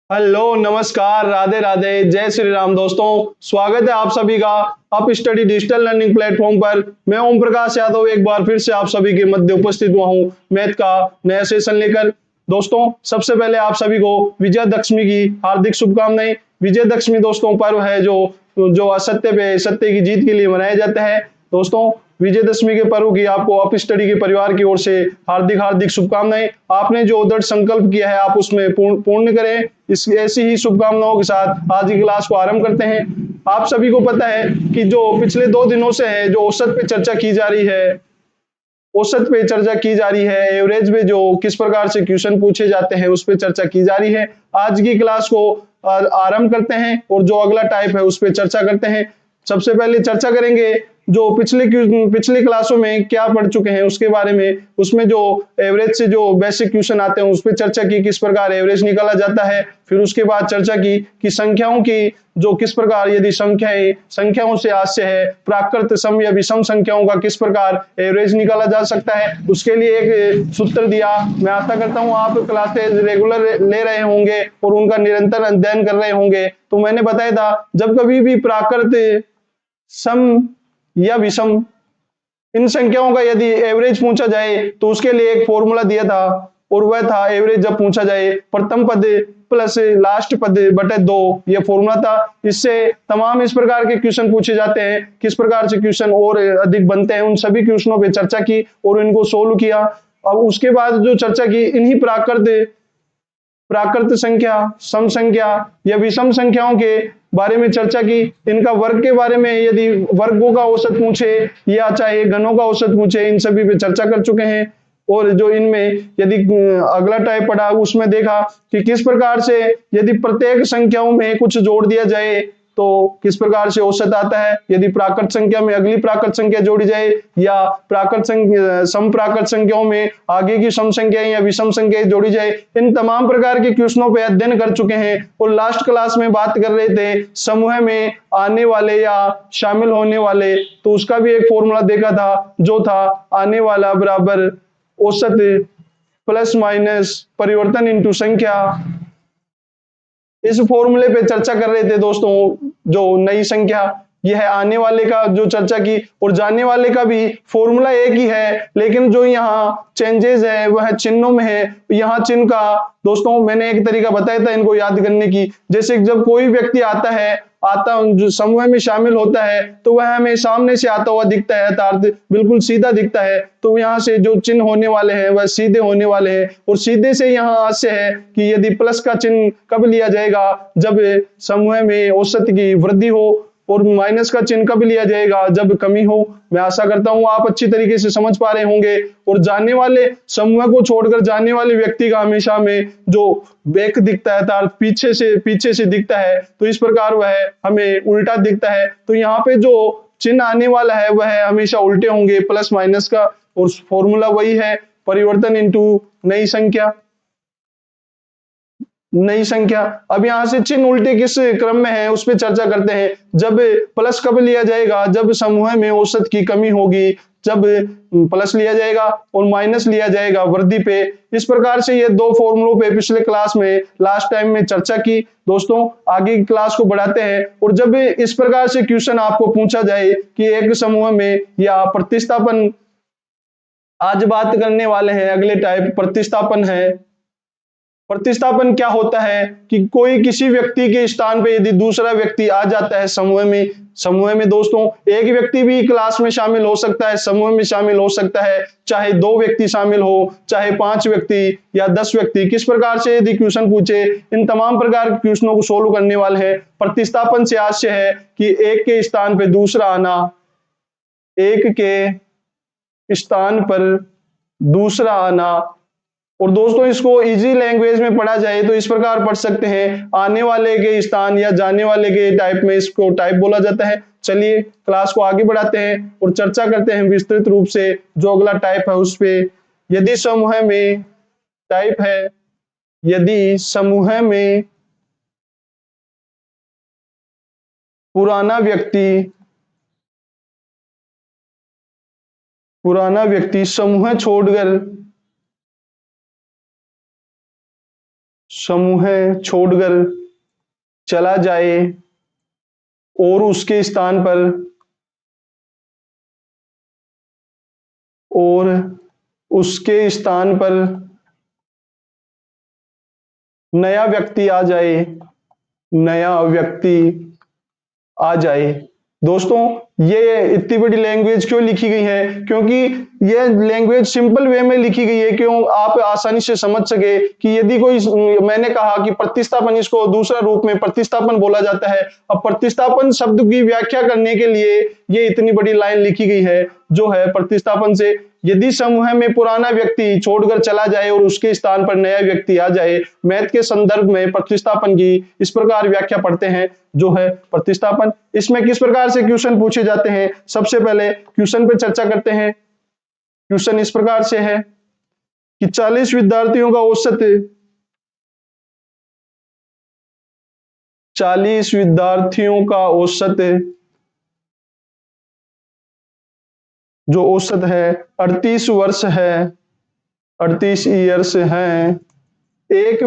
Hello, नमस्कार, राधे राधे, जय श्री राम दोस्तों। स्वागत है आप सभी का up study digital learning platform पर। मैं ओम प्रकाश यादव एक बार फिर से आप सभी के मध्य उपस्थित हुआ हूँ मैथ का नया सेशन लेकर। दोस्तों, सबसे पहले आप सभी को विजयदशमी की हार्दिक शुभकामनाएं। विजयदशमी दोस्तों पर्व है जो जो असत्य पे सत्य की जीत के लिए मनाया जाता है। दोस्तों, विजयदशमी के पर्व की आपको अप स्टडी के परिवार की ओर से हार्दिक हार्दिक शुभकामनाएं। आपने जो दृढ़ संकल्प किया है आप उसमें पूर्ण करें। इस ऐसी ही शुभकामनाओं के साथ आज की क्लास को आरंभ करते हैं। आप सभी को पता है कि जो पिछले 2 दिनों से है जो औसत पे चर्चा की जा रही है, औसत पे चर्चा की जा रही है, एवरेज में जो किस प्रकार से क्वेश्चन पूछे जाते हैं उस पे चर्चा की जा रही है। आज की क्लास को आरंभ करते हैं और जो अगला टाइप है उस पे चर्चा करते हैं। सबसे पहले चर्चा करेंगे जो पिछली क्लासों में क्या पढ़ चुके हैं उसके बारे में। उसमें जो एवरेज से जो बेसिक क्वेश्चन आते हैं उस पर चर्चा की, किस प्रकार एवरेज निकाला जाता है। फिर उसके बाद चर्चा की कि संख्याओं की जो किस प्रकार यदि संख्याओं से आशय है, प्राकृत सम या विषम संख्याओं का किस प्रकार एवरेज निकाला जा सकता है, उसके लिए एक सूत्र दिया। मैं आशा करता हूं आप क्लासेज रेगुलर ले रहे होंगे और उनका निरंतर अध्ययन कर रहे होंगे। तो मैंने बताया था जब कभी भी प्राकृत सम या विषम इन संख्याओं का यदि एवरेज पूछा जाए तो उसके लिए एक फॉर्मूला दिया था और वह था एवरेज जब पूछा जाए प्रथम पद प्लस लास्ट पद बटे 2, यह फॉर्मूला था। इससे तमाम इस प्रकार के क्वेश्चन पूछे जाते हैं, किस प्रकार से क्वेश्चन और अधिक बनते हैं, उन सभी क्वेश्चनों पे चर्चा की और इनको सोल्व किया। अब उसके बाद जो चर्चा की इन्हीं प्राकृत संख्या, सम संख्या या विषम संख्याओं के बारे में चर्चा की। इनका वर्ग के बारे में यदि वर्गों का औसत पूछे या चाहे घनों का औसत पूछे, इन सभी पे चर्चा कर चुके हैं। और जो इनमें यदि अगला टाइप पढ़ा उसमें देखा कि किस प्रकार से यदि प्रत्येक संख्याओं में कुछ जोड़ दिया जाए तो किस प्रकार से औसत आता है। यदि प्राकृत संख्या में अगली प्राकृत संख्या जोड़ी जाए या सम प्राकृत संख्याओं में आगे की सम संख्याएं या विषम संख्याएं जोड़ी जाए, इन तमाम प्रकार के क्वेश्चनों पे अध्ययन कर चुके हैं। और लास्ट क्लास में बात कर रहे थे समूह में आने वाले या शामिल होने वाले, तो उसका भी एक फॉर्मूला देखा था जो था आने वाला बराबर औसत प्लस माइनस परिवर्तन इंटू संख्या। इस फॉर्मूले पे चर्चा कर रहे थे दोस्तों। जो नई संख्या यह आने वाले का जो चर्चा की और जाने वाले का भी फॉर्मूला एक ही है, लेकिन जो यहाँ चेंजेस है वह चिन्हों में है। यहाँ चिन्ह का दोस्तों मैंने एक तरीका बताया था इनको याद करने की। जैसे जब कोई व्यक्ति आता जो समूह में शामिल होता है तो वह हमें सामने से आता हुआ दिखता है, अर्थात बिल्कुल सीधा दिखता है। तो यहाँ से जो चिन्ह होने वाले हैं वह सीधे होने वाले हैं। और सीधे से यहाँ आशय है कि यदि प्लस का चिन्ह कब लिया जाएगा, जब समूह में औसत की वृद्धि हो, और माइनस का चिन्ह कब लिया जाएगा, जब कमी हो। मैं आशा करता हूं आप अच्छी तरीके से समझ पा रहे होंगे। और जाने वाले समूह को छोड़कर जाने वाले व्यक्ति का हमेशा में जो बैक दिखता है, अर्थात पीछे से दिखता है, तो इस प्रकार वह हमें उल्टा दिखता है। तो यहाँ पे जो चिन्ह आने वाला है वह हमेशा उल्टे होंगे प्लस माइनस का, और फॉर्मूला वही है परिवर्तन इंटू नई संख्या। अब यहां से चिन्ह उल्टे किस क्रम में है उस पर चर्चा करते हैं। जब प्लस कब लिया जाएगा, जब समूह में औसत की कमी होगी, जब प्लस लिया जाएगा, और माइनस लिया जाएगा वृद्धि पे। इस प्रकार से ये दो फॉर्मूलों पे पिछले क्लास में लास्ट टाइम में चर्चा की। दोस्तों, आगे की क्लास को बढ़ाते हैं। और जब इस प्रकार से क्वेश्चन आपको पूछा जाए कि एक समूह में या प्रतिस्थापन, आज बात करने वाले हैं अगले टाइप प्रतिस्थापन है। प्रतिस्थापन क्या होता है कि कोई किसी व्यक्ति के स्थान पे यदि दूसरा व्यक्ति आ जाता है समूह में दोस्तों एक व्यक्ति भी क्लास में शामिल हो सकता है, समूह में शामिल हो सकता है, चाहे 2 व्यक्ति शामिल हो, चाहे 5 व्यक्ति या 10 व्यक्ति। किस प्रकार से यदि क्वेश्चन पूछे, इन तमाम प्रकार के क्वेश्चनों को सोल्व करने वाले हैं। प्रतिस्थापन से आशय है कि एक के स्थान पे दूसरा आना, एक के स्थान पर दूसरा आना। और दोस्तों इसको इजी लैंग्वेज में पढ़ा जाए तो इस प्रकार पढ़ सकते हैं, आने वाले के स्थान या जाने वाले के टाइप में इसको टाइप बोला जाता है। चलिए क्लास को आगे बढ़ाते हैं और चर्चा करते हैं विस्तृत रूप से जो अगला टाइप है उस पे। यदि समूह में टाइप है, यदि समूह में पुराना व्यक्ति समूह छोड़कर समूह छोड़कर चला जाए और उसके स्थान पर नया व्यक्ति आ जाए। दोस्तों, ये इतनी बड़ी लैंग्वेज क्यों लिखी गई है? क्योंकि ये लैंग्वेज सिंपल वे में लिखी गई है, क्यों आप आसानी से समझ सके कि यदि कोई, मैंने कहा कि प्रतिस्थापन, इसको दूसरा रूप में प्रतिस्थापन बोला जाता है। अब प्रतिस्थापन शब्द की व्याख्या करने के लिए ये इतनी बड़ी लाइन लिखी गई है, जो है प्रतिस्थापन से यदि समूह में पुराना व्यक्ति छोड़कर चला जाए और उसके स्थान पर नया व्यक्ति आ जाए। मैथ के संदर्भ में प्रतिस्थापन की इस प्रकार व्याख्या पढ़ते हैं, जो है प्रतिस्थापन। इसमें किस प्रकार से क्वेश्चन पूछे जाते हैं? सबसे पहले क्वेश्चन पे चर्चा करते हैं। क्वेश्चन इस प्रकार से है कि 40 विद्यार्थियों का औसत जो औसत है 38 वर्ष है, 38 ईयर्स हैं। एक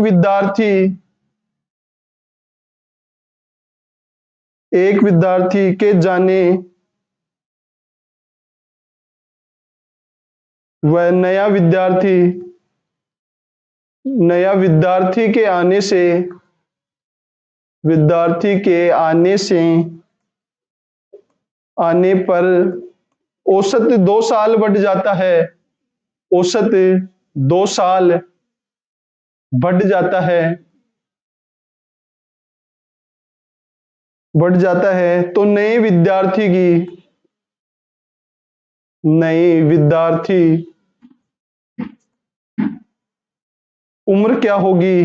विद्यार्थी के जाने व नया विद्यार्थी के आने पर औसत 2 साल बढ़ जाता है। औसत 2 साल बढ़ जाता है तो नए विद्यार्थी उम्र क्या होगी?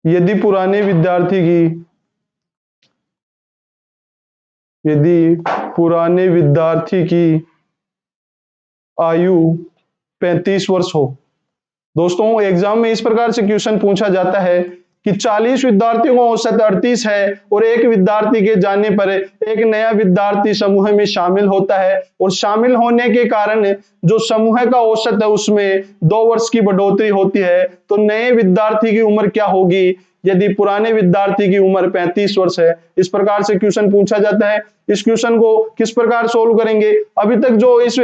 यदि पुराने विद्यार्थी की आयु 35 वर्ष हो। दोस्तों, एग्जाम में इस प्रकार से क्वेश्चन पूछा जाता है कि 40 विद्यार्थियों का औसत 38 है और एक विद्यार्थी के जाने पर एक नया विद्यार्थी समूह में शामिल होता है, और शामिल होने के कारण जो समूह का औसत है उसमें 2 वर्ष की बढ़ोतरी होती है। तो नए विद्यार्थी की उम्र क्या होगी यदि पुराने विद्यार्थी की उम्र 35 वर्ष है? इस प्रकार से क्वेश्चन पूछा जाता है। इस क्वेश्चन को किस प्रकार सोल्व करेंगे? अभी तक जो इस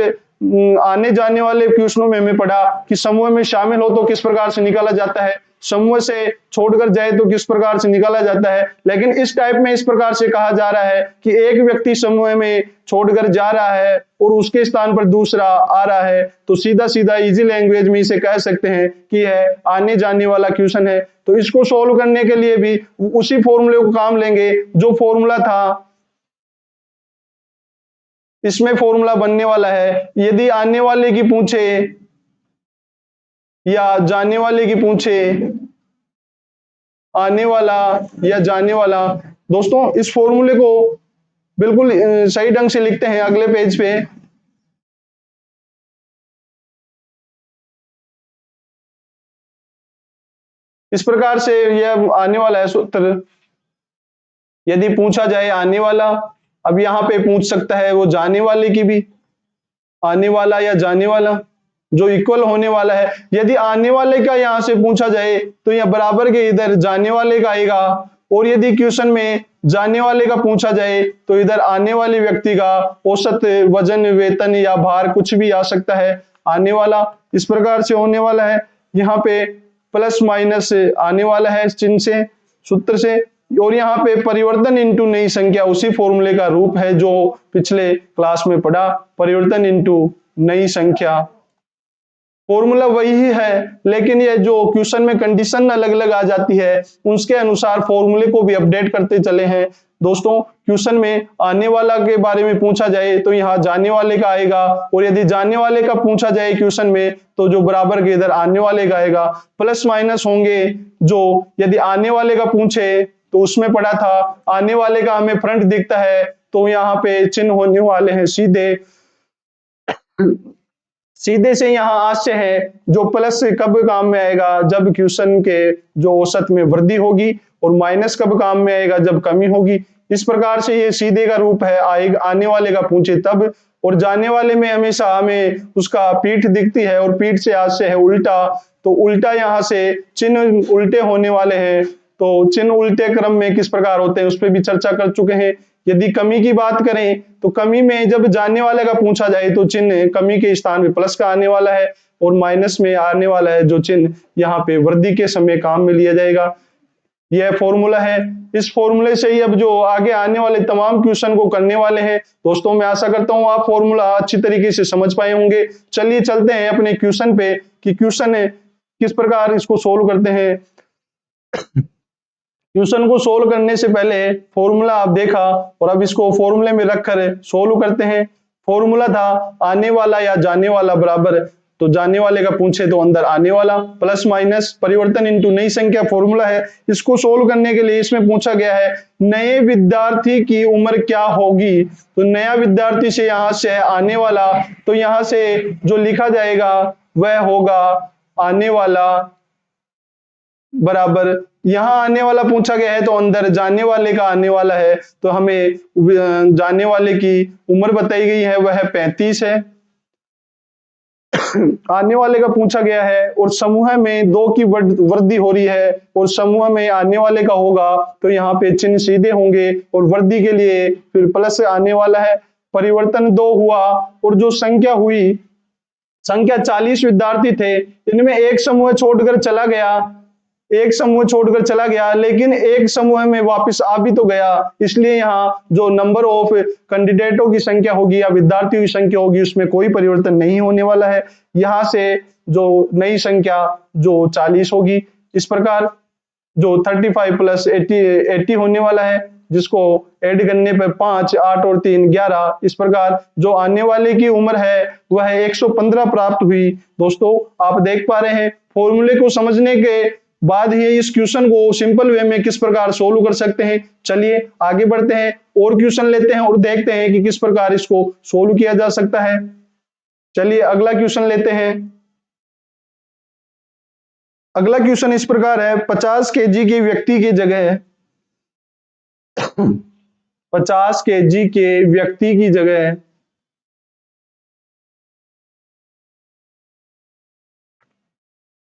आने जाने वाले क्वेश्चनों में हमें पढ़ा कि समूह में शामिल हो तो किस प्रकार से निकाला जाता है, समूह से छोड़कर जाए तो किस प्रकार से निकाला जाता है। लेकिन इस टाइप में इस प्रकार से कहा जा रहा है कि एक व्यक्ति समूह में छोड़कर जा रहा है और उसके स्थान पर दूसरा आ रहा है, तो सीधा सीधा इजी लैंग्वेज में इसे कह सकते हैं कि यह आने जाने वाला क्वेश्चन है। तो इसको सोल्व करने के लिए भी उसी फॉर्मूले को काम लेंगे जो फॉर्मूला था, इसमें फॉर्मूला बनने वाला है। यदि आने वाले की पूछे या जाने वाले की पूछे, आने वाला या जाने वाला, दोस्तों इस फॉर्मूले को बिल्कुल सही ढंग से लिखते हैं अगले पेज पे। इस प्रकार से यह आने वाला है सूत्र। यदि पूछा जाए आने वाला, अब यहां पे पूछ सकता है वो जाने वाले की भी, आने वाला या जाने वाला जो इक्वल होने वाला है। यदि आने वाले का यहां से पूछा जाए तो यह बराबर के इधर जाने वाले का आएगा, और यदि क्वेश्चन में जाने वाले का पूछा जाए तो इधर आने वाले व्यक्ति का औसत वजन, वेतन या भार कुछ भी आ सकता है। आने वाला इस प्रकार से होने वाला है, यहाँ पे प्लस माइनस आने वाला है चिन्ह से, सूत्र से, और यहाँ पे परिवर्तन इनटू नई संख्या उसी फॉर्मूले का रूप है जो पिछले क्लास में पढ़ा। परिवर्तन इनटू नई संख्या फॉर्मूला वही है, लेकिन ये जो क्वेश्चन में कंडीशन अलग अलग आ जाती है उसके अनुसार फॉर्मूले को भी अपडेट करते चले हैं। दोस्तों, क्वेश्चन में आने वाला के बारे में पूछा जाए तो यहाँ जाने वाले का आएगा, और यदि जाने वाले का पूछा जाए क्वेश्चन में तो जो बराबर के इधर आने वाले का आएगा। प्लस माइनस होंगे, जो यदि आने वाले का पूछे तो उसमें पढ़ा था आने वाले का हमें फ्रंट दिखता है तो यहाँ पे चिन्ह होने वाले हैं सीधे से यहाँ आश्चर्य है जो प्लस कब काम में आएगा जब क्वेश्चन के जो औसत में वृद्धि होगी, और माइनस कब काम में आएगा जब कमी होगी। इस प्रकार से ये सीधे का रूप है, आने वाले का पूछे तब, और जाने वाले में हमेशा हमें उसका पीठ दिखती है और पीठ से आज से है उल्टा, तो उल्टा यहाँ से चिन्ह उल्टे होने वाले हैं। तो चिन्ह उल्टे क्रम में किस प्रकार होते हैं उस पर भी चर्चा कर चुके हैं। यदि कमी की बात करें तो कमी में जब जाने वाले का पूछा जाए तो चिन्ह कमी के स्थान में प्लस का आने वाला है और माइनस में आने वाला है जो चिन्ह यहाँ पे वृद्धि के समय काम में लिया जाएगा। यह फॉर्मूला है। इस फॉर्मूले से ही अब जो आगे आने वाले तमाम क्वेश्चन को करने वाले हैं दोस्तों, मैं आशा करता हूं आप फॉर्मूला अच्छी तरीके से समझ पाए होंगे। चलिए चलते हैं अपने क्वेश्चन पे कि क्वेश्चन किस प्रकार इसको सोल्व करते हैं। क्वेश्चन को सोल्व करने से पहले फॉर्मूला आप देखा और अब इसको फॉर्मूले में रखकर सोल्व करते हैं। फॉर्मूला था आने वाला या जाने वाला बराबर, तो जाने वाले का पूछे तो अंदर आने वाला प्लस माइनस परिवर्तन इनटू नई संख्या फॉर्मूला है। इसको सोल्व करने के लिए इसमें पूछा गया है नए विद्यार्थी की उम्र क्या होगी, तो नया विद्यार्थी से यहां से आने वाला, तो यहां से जो लिखा जाएगा वह होगा आने वाला बराबर, यहां आने वाला पूछा गया है तो अंदर जाने वाले का आने वाला है, तो हमें जाने वाले की उम्र बताई गई है वह 35 है। आने वाले का पूछा गया है और समूह में 2 की वृद्धि हो रही है और समूह में आने वाले का होगा तो यहाँ पे चिन्ह सीधे होंगे और वृद्धि के लिए फिर प्लस आने वाला है। परिवर्तन 2 हुआ और जो संख्या हुई, संख्या 40 विद्यार्थी थे, इनमें एक समूह छोड़कर चला गया, एक समूह छोड़कर चला गया, लेकिन एक समूह में वापस आ भी तो गया, इसलिए यहाँ जो नंबर ऑफ कैंडिडेटों की संख्या होगी या विद्यार्थियों की संख्या होगी उसमें कोई परिवर्तन नहीं होने वाला है। यहाँ से जो नई संख्या जो 40 होगी, इस प्रकार जो 35 प्लस 80 होने वाला है, जिसको ऐड करने पर 5, 8 और 3 11, इस प्रकार जो आने वाले की उम्र है वह 115 प्राप्त हुई। दोस्तों आप देख पा रहे हैं फॉर्मूले को समझने के बाद ही इस क्वेश्चन को सिंपल वे में किस प्रकार सोल्व कर सकते हैं। चलिए आगे बढ़ते हैं और क्वेश्चन लेते हैं और देखते हैं कि किस प्रकार इसको सोल्व किया जा सकता है। चलिए अगला क्वेश्चन लेते हैं। अगला क्वेश्चन इस प्रकार है 50 केजी के व्यक्ति की जगह 50 केजी के व्यक्ति की जगह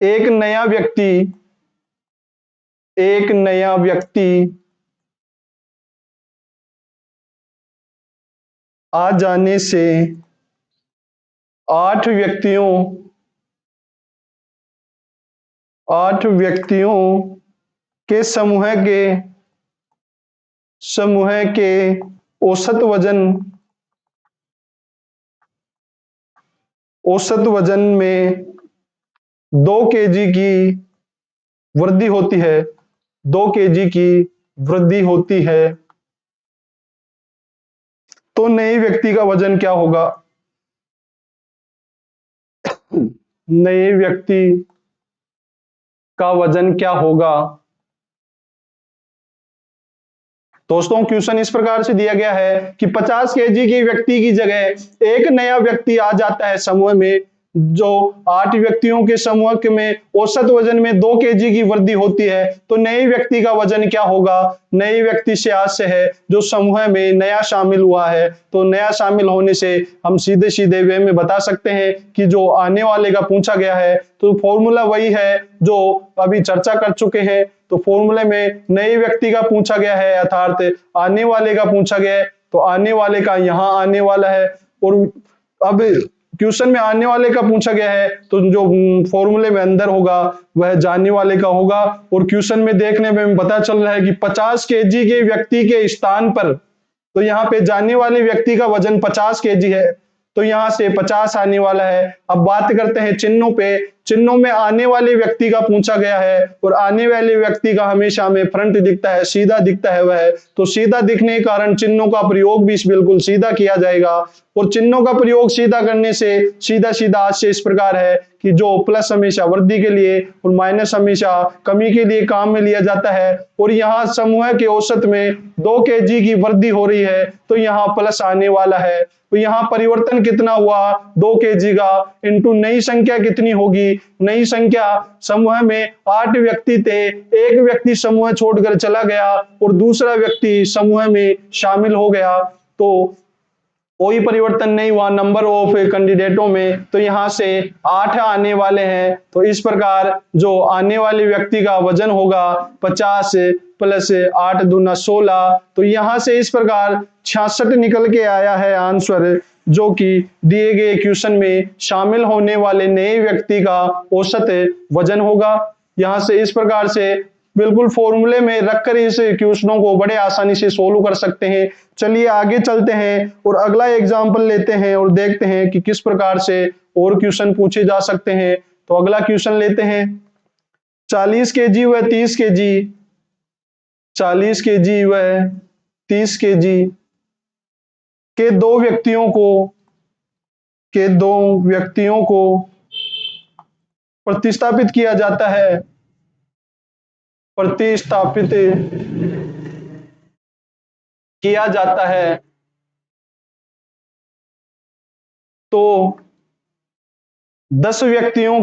एक नया व्यक्ति आ जाने से 8 व्यक्तियों के समूह के औसत वजन में 2 केजी की वृद्धि होती है, 2 केजी की वृद्धि होती है, तो नए व्यक्ति का वजन क्या होगा? नए व्यक्ति का वजन क्या होगा? दोस्तों क्वेश्चन इस प्रकार से दिया गया है कि 50 केजी की व्यक्ति की जगह एक नया व्यक्ति आ जाता है समूह में, जो 8 व्यक्तियों के समूह में औसत वजन में 2 केजी की वृद्धि होती है, तो नए व्यक्ति का वजन क्या होगा? नए व्यक्ति से आज से है जो समूह में नया शामिल हुआ है, तो नया शामिल होने से हम सीधे सीधे वे में बता सकते हैं कि जो आने वाले का पूछा गया है तो फॉर्मूला वही है जो अभी चर्चा कर चुके हैं। तो फॉर्मूले में नए व्यक्ति का पूछा गया है अर्थात आने वाले का पूछा गया है, तो आने वाले का यहाँ आने वाला है। और अब क्वेश्चन में आने वाले का पूछा गया है तो जो फॉर्मूले में अंदर होगा वह जाने वाले का होगा। और क्वेश्चन में देखने में पता चल रहा है कि 50 केजी के व्यक्ति के स्थान पर, तो यहाँ पे जाने वाले व्यक्ति का वजन 50 केजी है, तो यहाँ से 50 आने वाला है। अब बात करते हैं चिन्हों पे। चिन्हों में आने वाले व्यक्ति का पूछा गया है और आने वाले व्यक्ति का हमेशा हमें फ्रंट दिखता है, सीधा दिखता है वह, तो सीधा दिखने के कारण चिन्हों का प्रयोग भी बिल्कुल सीधा किया जाएगा। और चिन्हों का प्रयोग सीधा करने से सीधा सीधा आज से इस प्रकार है कि जो प्लस हमेशा वृद्धि के लिए और माइनस हमेशा कमी के लिए काम में लिया जाता है। और यहाँ समूह के औसत में 2 केजी की वृद्धि हो रही है, तो यहाँ प्लस आने वाला है। तो यहाँ परिवर्तन कितना हुआ? 2 केजी का इंटू नई संख्या कितनी होगी? नई संख्या समूह में 8 व्यक्ति थे, एक व्यक्ति समूह छोड़कर चला गया और दूसरा व्यक्ति समूह में शामिल हो गया, तो कोई परिवर्तन नहीं हुआ नंबर ऑफ कैंडिडेटों में, तो यहां से 8 आने वाले हैं। तो इस प्रकार जो आने वाले व्यक्ति का वजन होगा 50 प्लस 8 दूना 16, तो यहां से इस प्रकार 66 निकल के आया है आंसर, जो कि दिए गए क्वेश्चन में शामिल होने वाले नए व्यक्ति का औसत वजन होगा। यहां से इस प्रकार से बिल्कुल फॉर्मूले में रखकर इस क्वेश्चनों को बड़े आसानी से सोल्व कर सकते हैं। चलिए आगे चलते हैं और अगला एग्जाम्पल लेते हैं और देखते हैं कि किस प्रकार से और क्वेश्चन पूछे जा सकते हैं। तो अगला क्वेश्चन लेते हैं। 40 केजी व 30 केजी, 40 केजी व 30 केजी के दो व्यक्तियों को प्रतिस्थापित किया जाता है, प्रतिस्थापित किया जाता है, तो 10 व्यक्तियों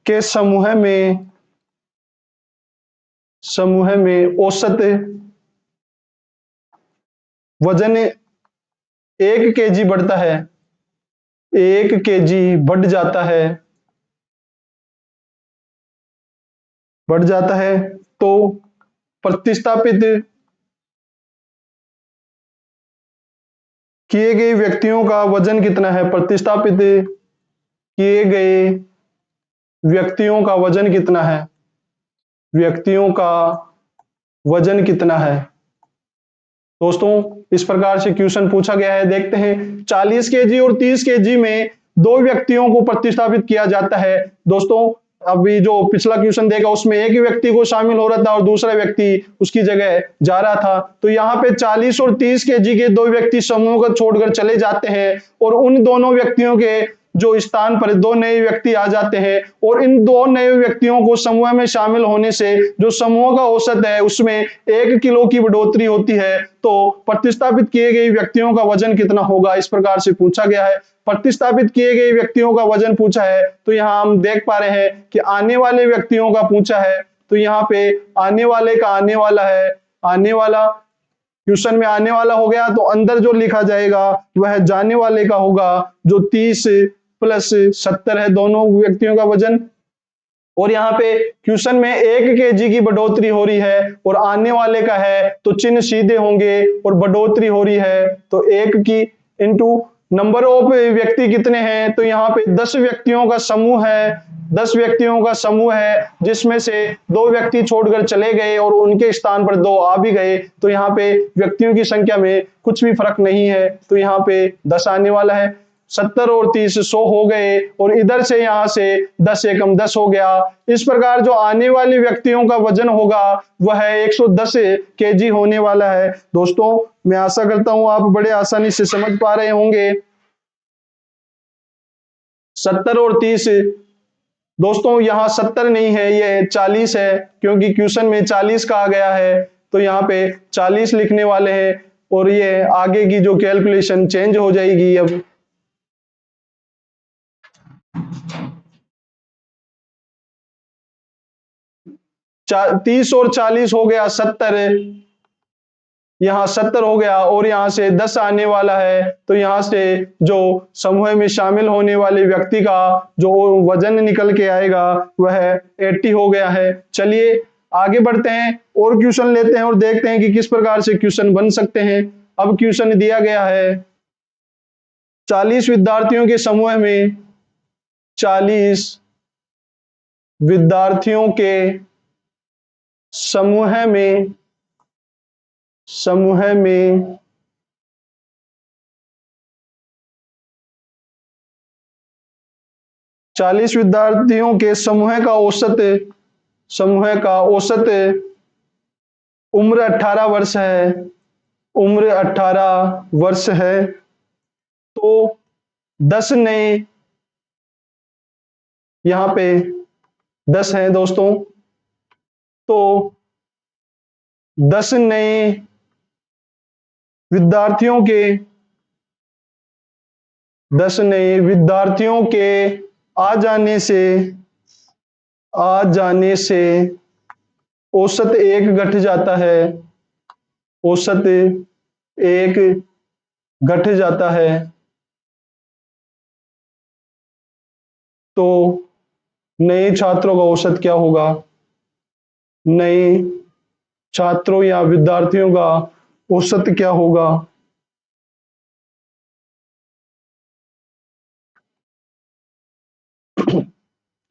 के समूह में औसत वजन 1 केजी बढ़ता है, 1 केजी बढ़ जाता है, तो प्रतिस्थापित किए गए व्यक्तियों का वजन कितना है? प्रतिस्थापित किए गए व्यक्तियों का वजन कितना है? व्यक्तियों का वजन कितना है? दोस्तों इस प्रकार से क्वेश्चन पूछा गया है। देखते हैं 40 केजी और 30 केजी में दो व्यक्तियों को प्रतिस्थापित किया जाता है। दोस्तों अभी जो पिछला क्वेश्चन देखा उसमें एक ही व्यक्ति को शामिल हो रहा था और दूसरा व्यक्ति उसकी जगह जा रहा था। तो यहाँ पे 40 और 30 केजी के दो व्यक्ति समूह को छोड़कर चले जाते हैं और उन दोनों व्यक्तियों के जो स्थान पर दो नए व्यक्ति आ जाते हैं और इन दो नए व्यक्तियों को समूह में शामिल होने से जो समूह का औसत है उसमें 1 किलो की बढ़ोतरी होती है। तो प्रतिस्थापित किए गए व्यक्तियों का वजन कितना होगा, इस प्रकार से पूछा गया है। प्रतिस्थापित किए गए व्यक्तियों का वजन पूछा है, तो यहाँ हम देख पा रहे हैं कि आने वाले व्यक्तियों का पूछा है। तो यहाँ पे आने वाले का आने वाला है, आने वाला क्वेश्चन में आने वाला हो गया, तो अंदर जो लिखा जाएगा वह जाने वाले का होगा, जो 30 प्लस 70 है दोनों व्यक्तियों का वजन। और यहाँ पे क्वेश्चन में 1 केजी की बढ़ोतरी हो रही है और आने वाले का है, तो चिन्ह सीधे होंगे और बढ़ोतरी हो रही है, तो 1 की इंटू नंबर ऑफ व्यक्ति कितने हैं, तो यहाँ पे 10 व्यक्तियों का समूह है, 10 व्यक्तियों का समूह है, जिसमें से 2 व्यक्ति छोड़कर चले गए और उनके स्थान पर 2 आ भी गए। तो यहाँ पे व्यक्तियों की संख्या में कुछ भी फर्क नहीं है, तो यहाँ पे 10 आने वाला है। 70 और 30 100 हो गए और इधर से यहां से 10 एकम 10 हो गया। इस प्रकार जो आने वाले व्यक्तियों का वजन होगा वह 110 केजी होने वाला है। दोस्तों मैं आशा करता हूं आप बड़े आसानी से समझ पा रहे होंगे। 70 और 30, दोस्तों यहाँ 70 नहीं है, ये 40 है, क्योंकि क्वेश्चन में 40 कहा गया है, तो यहाँ पे 40 लिखने वाले हैं और ये आगे की जो कैलकुलेशन चेंज हो जाएगी। अब 30 और 40 हो गया 70, यहाँ 70 हो गया और यहाँ से 10 आने वाला है, तो यहाँ से जो समूह में शामिल होने वाले व्यक्ति का जो वजन निकल के आएगा वह 80 हो गया है। चलिए आगे बढ़ते हैं और क्वेश्चन लेते हैं और देखते हैं कि किस प्रकार से क्वेश्चन बन सकते हैं। अब क्वेश्चन दिया गया है 40 विद्यार्थियों के समूह में 40 विद्यार्थियों के समूह में 40 विद्यार्थियों के समूह का औसत उम्र 18 वर्ष है, उम्र 18 वर्ष है, तो 10 नए, यहाँ पे 10 हैं दोस्तों, तो 10 नए विद्यार्थियों के आ जाने से औसत 1 घट जाता है, औसत एक घट जाता है तो नए छात्रों का औसत क्या होगा? नए छात्रों या विद्यार्थियों का औसत क्या होगा?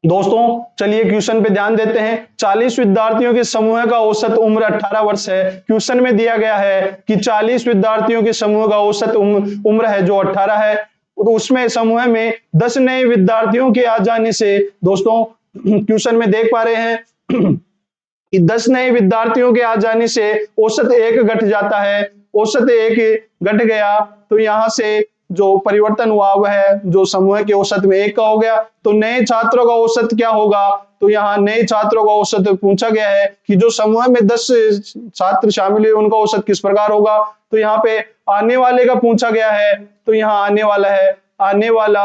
दोस्तों चलिए क्वेश्चन पे ध्यान देते हैं। 40 विद्यार्थियों के समूह का औसत उम्र 18 वर्ष है। क्वेश्चन में दिया गया है कि 40 विद्यार्थियों के समूह का औसत उम्र है जो 18 है। तो उसमें समूह में 10 नए विद्यार्थियों के आ जाने से, दोस्तों क्वेश्चन में देख पा रहे हैं कि 10 नए विद्यार्थियों के आ जाने से औसत एक घट जाता है। औसत एक घट गया तो यहां से जो परिवर्तन हुआ वह है जो समूह के औसत में एक का हो गया। तो नए छात्रों का औसत क्या होगा? तो यहाँ नए छात्रों का औसत पूछा गया है कि जो समूह में 10 छात्र शामिल है उनका औसत किस प्रकार होगा। तो यहाँ पे आने वाले का पूछा गया है, तो यहाँ आने वाला है, आने वाला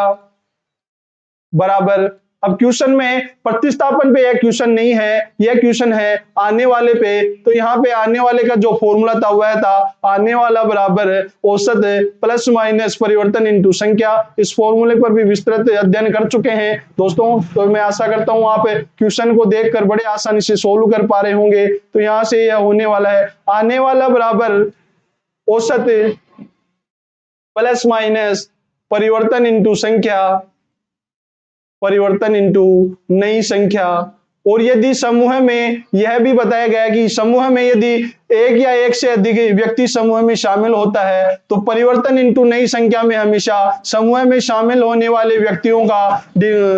बराबर, अब क्वेश्चन में प्रतिस्थापन पे यह क्वेश्चन नहीं है, यह क्वेश्चन है आने वाले पे। तो यहाँ पे आने वाले का जो फॉर्मूला था वह था आने वाला बराबर औसत प्लस माइनस परिवर्तन इंटू संख्या। इस फॉर्मूले पर भी विस्तृत अध्ययन कर चुके हैं दोस्तों। तो मैं आशा करता हूं आप क्वेश्चन को देखकर बड़े आसानी से सोल्व कर पा रहे होंगे। तो यहाँ से यह होने वाला है आने वाला बराबर औसत प्लस माइनस परिवर्तन इंटू संख्या, परिवर्तन इंटू नई संख्या। और यदि समूह में यह भी बताया गया कि समूह में यदि एक या एक से अधिक व्यक्ति समूह में शामिल होता है तो परिवर्तन इंटू नई संख्या में हमेशा समूह में शामिल होने वाले व्यक्तियों का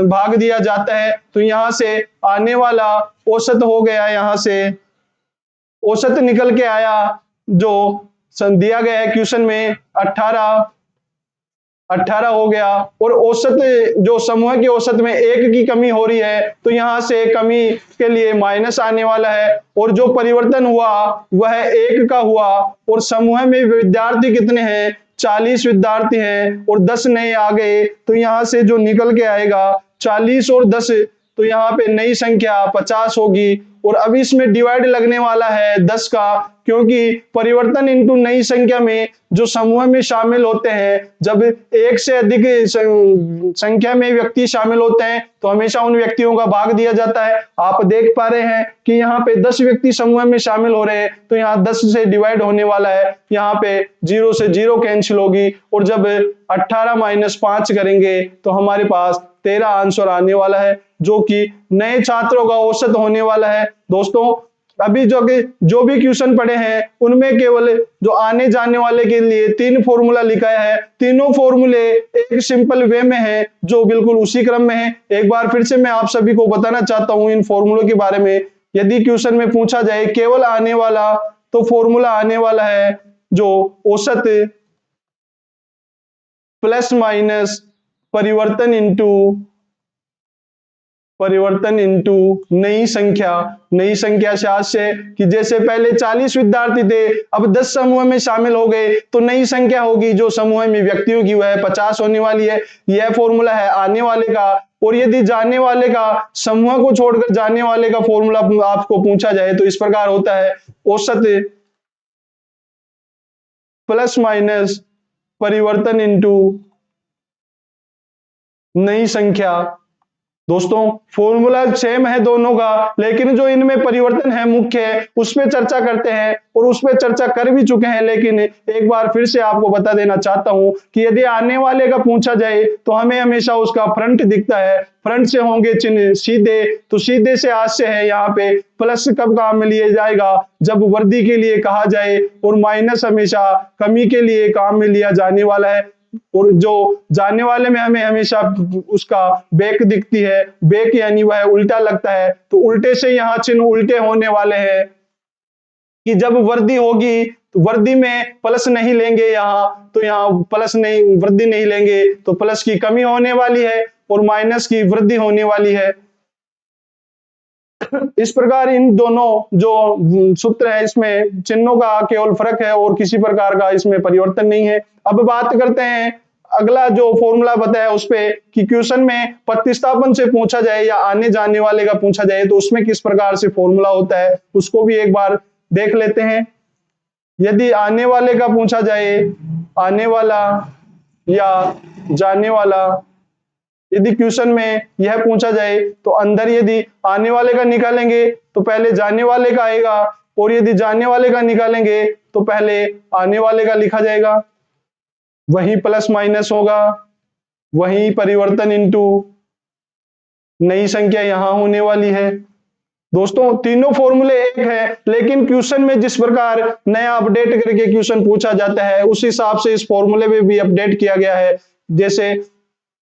भाग दिया जाता है। तो यहां से आने वाला औसत हो गया, यहां से औसत निकल के आया जो दिया गया है क्वेश्चन में 18 हो गया। और औसत जो समूह के औसत में एक की कमी हो रही है तो यहां से कमी के लिए माइनस आने वाला है। और जो परिवर्तन हुआ वह एक का हुआ। और समूह में विद्यार्थी कितने हैं? 40 विद्यार्थी हैं और 10 नए आ गए। तो यहां से जो निकल के आएगा 40 और 10, तो यहाँ पे नई संख्या 50 होगी। और अब इसमें डिवाइड लगने वाला है 10 का, क्योंकि परिवर्तन इंटू नई संख्या में जो समूह में शामिल होते हैं, जब एक से अधिक संख्या में व्यक्ति शामिल होते हैं तो हमेशा उन व्यक्तियों का भाग दिया जाता है। आप देख पा रहे हैं कि यहाँ पे 10 व्यक्ति समूह में शामिल हो रहे हैं तो यहाँ 10 से डिवाइड होने वाला है। यहाँ पे 0 से 0 कैंसिल होगी और जब 18 माइनस 5 करेंगे तो हमारे पास 13 आंसर आने वाला है जो कि नए छात्रों का औसत होने वाला है। दोस्तों अभी जो भी क्वेश्चन पढ़े हैं उनमें केवल जो आने जाने वाले के लिए 3 फॉर्मूला लिखा है। तीनों फॉर्मूले एक सिंपल वे में है जो बिल्कुल उसी क्रम में है। एक बार फिर से मैं आप सभी को बताना चाहता हूं इन फॉर्मूलों के बारे में। यदि क्वेश्चन में पूछा जाए केवल आने वाला, तो फॉर्मूला आने वाला है जो औसत प्लस माइनस परिवर्तन इंटू नई संख्या। नई संख्या से आज से कि जैसे पहले 40 विद्यार्थी थे, अब 10 समूह में शामिल हो गए तो नई संख्या होगी जो समूह में व्यक्तियों की वह 50 होने वाली है। यह फॉर्मूला है आने वाले का। और यदि जाने वाले का, समूह को छोड़कर जाने वाले का फॉर्मूला आपको पूछा जाए तो इस प्रकार होता है औसत प्लस माइनस परिवर्तन इंटू नई संख्या। दोस्तों फॉर्मूला सेम है दोनों का, लेकिन जो इनमें परिवर्तन है मुख्य है उस पर चर्चा करते हैं और उस पर चर्चा कर भी चुके हैं। लेकिन एक बार फिर से आपको बता देना चाहता हूं कि यदि आने वाले का पूछा जाए तो हमें हमेशा उसका फ्रंट दिखता है। फ्रंट से होंगे चिन्ह सीधे, तो सीधे से आज से है यहाँ पे प्लस कब काम में लिया जाएगा? जब वर्दी के लिए कहा जाए। और माइनस हमेशा कमी के लिए काम में लिया जाने वाला है। और जो जाने वाले में हमें हमेशा उसका बैक दिखती है। बैक यानी वह उल्टा लगता है, तो उल्टे से यहाँ चिन्ह उल्टे होने वाले हैं कि जब वर्दी होगी तो वर्दी में प्लस नहीं लेंगे, यहाँ तो यहाँ प्लस नहीं, वृद्धि नहीं लेंगे तो प्लस की कमी होने वाली है और माइनस की वृद्धि होने वाली है। इस प्रकार इन दोनों जो सूत्र है इसमें चिन्हों का केवल फर्क है और किसी प्रकार का इसमें परिवर्तन नहीं है। अब बात करते हैं अगला जो फॉर्मूला बताया उस पे कि क्वेश्चन में प्रतिस्थापन से पूछा जाए या आने जाने वाले का पूछा जाए तो उसमें किस प्रकार से फॉर्मूला होता है उसको भी एक बार देख लेते हैं। यदि आने वाले का पूछा जाए, आने वाला या जाने वाला, यदि क्वेश्चन में यह पूछा जाए तो अंदर यदि आने वाले का निकालेंगे तो पहले जाने वाले का आएगा, और यदि जाने वाले का निकालेंगे तो पहले आने वाले का लिखा जाएगा। वही प्लस माइनस होगा, वही परिवर्तन इनटू नई संख्या यहां होने वाली है। दोस्तों तीनों फॉर्मूले एक है, लेकिन क्वेश्चन में जिस प्रकार नया अपडेट करके क्वेश्चन पूछा जाता है उस हिसाब से इस फॉर्मूले में भी अपडेट किया गया है। जैसे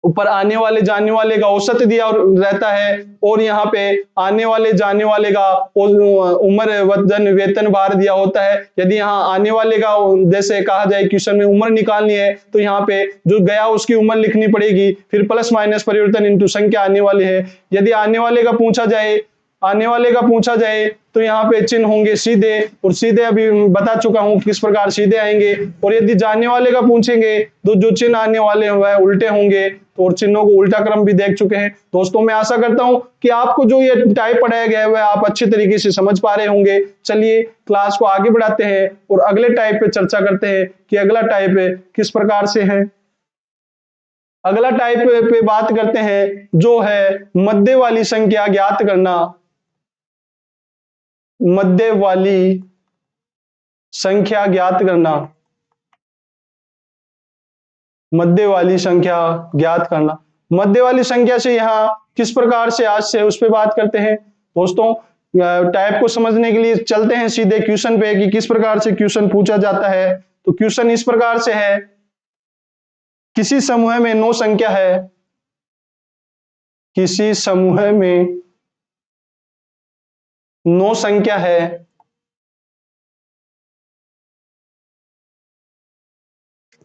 ऊपर आने वाले जाने वाले का औसत दिया रहता है, और यहाँ पे आने वाले जाने वाले का उम्र वजन वेतन भार दिया होता है। यदि यहाँ आने वाले का जैसे कहा जाए क्वेश्चन में उम्र निकालनी है तो यहाँ पे जो गया उसकी उम्र लिखनी पड़ेगी, फिर प्लस माइनस परिवर्तन इनटू संख्या आने वाली है। यदि आने वाले का पूछा जाए तो यहाँ पे चिन्ह होंगे सीधे, और सीधे अभी बता चुका हूं किस प्रकार सीधे आएंगे। और यदि जाने वाले का पूछेंगे तो जो चिन्ह आने वाले हैं वह उल्टे होंगे, तो और चिन्हों को उल्टा क्रम भी देख चुके हैं। दोस्तों मैं आशा करता हूं कि आपको जो ये टाइप पढ़ाया गया है वह आप अच्छी तरीके से समझ पा रहे होंगे। चलिए क्लास को आगे बढ़ाते हैं और अगले टाइप पे चर्चा करते हैं कि अगला टाइप किस प्रकार से है। अगला टाइप पे बात करते हैं जो है मध्य वाली संख्या ज्ञात करना। मध्य वाली संख्या ज्ञात करना, मध्य वाली संख्या ज्ञात करना। मध्य वाली संख्या से यहां किस प्रकार से आज से उस पे बात करते हैं। दोस्तों टाइप को समझने के लिए चलते हैं सीधे क्वेश्चन पे कि किस प्रकार से क्वेश्चन पूछा जाता है। तो क्वेश्चन इस प्रकार से है, किसी समूह में 9 संख्या है, किसी समूह में 9 संख्या है,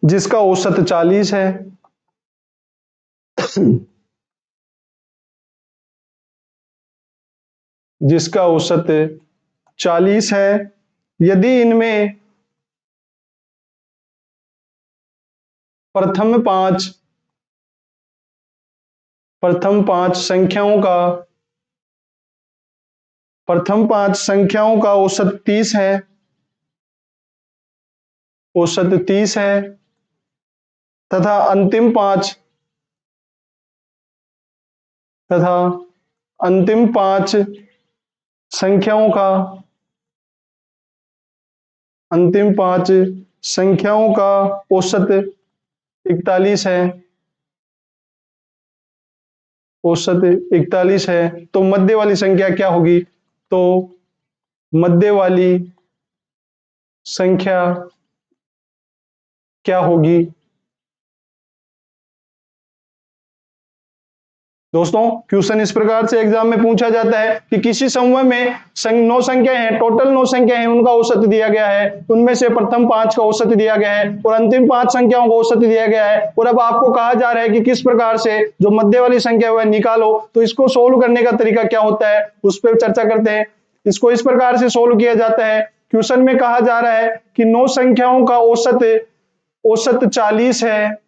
जिसका औसत 40 है। जिसका औसत 40 है। यदि इनमें प्रथम पांच संख्याओं का औसत 30 है, तथा अंतिम पांच संख्याओं का औसत 41 है, तो मध्य वाली संख्या क्या होगी। तो मध्य वाली संख्या क्या होगी। दोस्तों क्वेश्चन इस प्रकार से एग्जाम में पूछा जाता है कि किसी समूह में 9 संख्याएं हैं, टोटल 9 संख्याएं हैं, उनका औसत दिया गया है। उनमें से प्रथम 5 का औसत दिया गया है और अंतिम 5 संख्याओं का औसत दिया गया है। और अब आपको कहा जा रहा है कि किस प्रकार से जो मध्य वाली संख्या है वह निकालो। तो इसको सोल्व करने का तरीका क्या होता है उस पर चर्चा करते हैं। इसको इस प्रकार से सोल्व किया जाता है। क्वेश्चन में कहा जा रहा है कि 9 संख्याओं का औसत 40 है,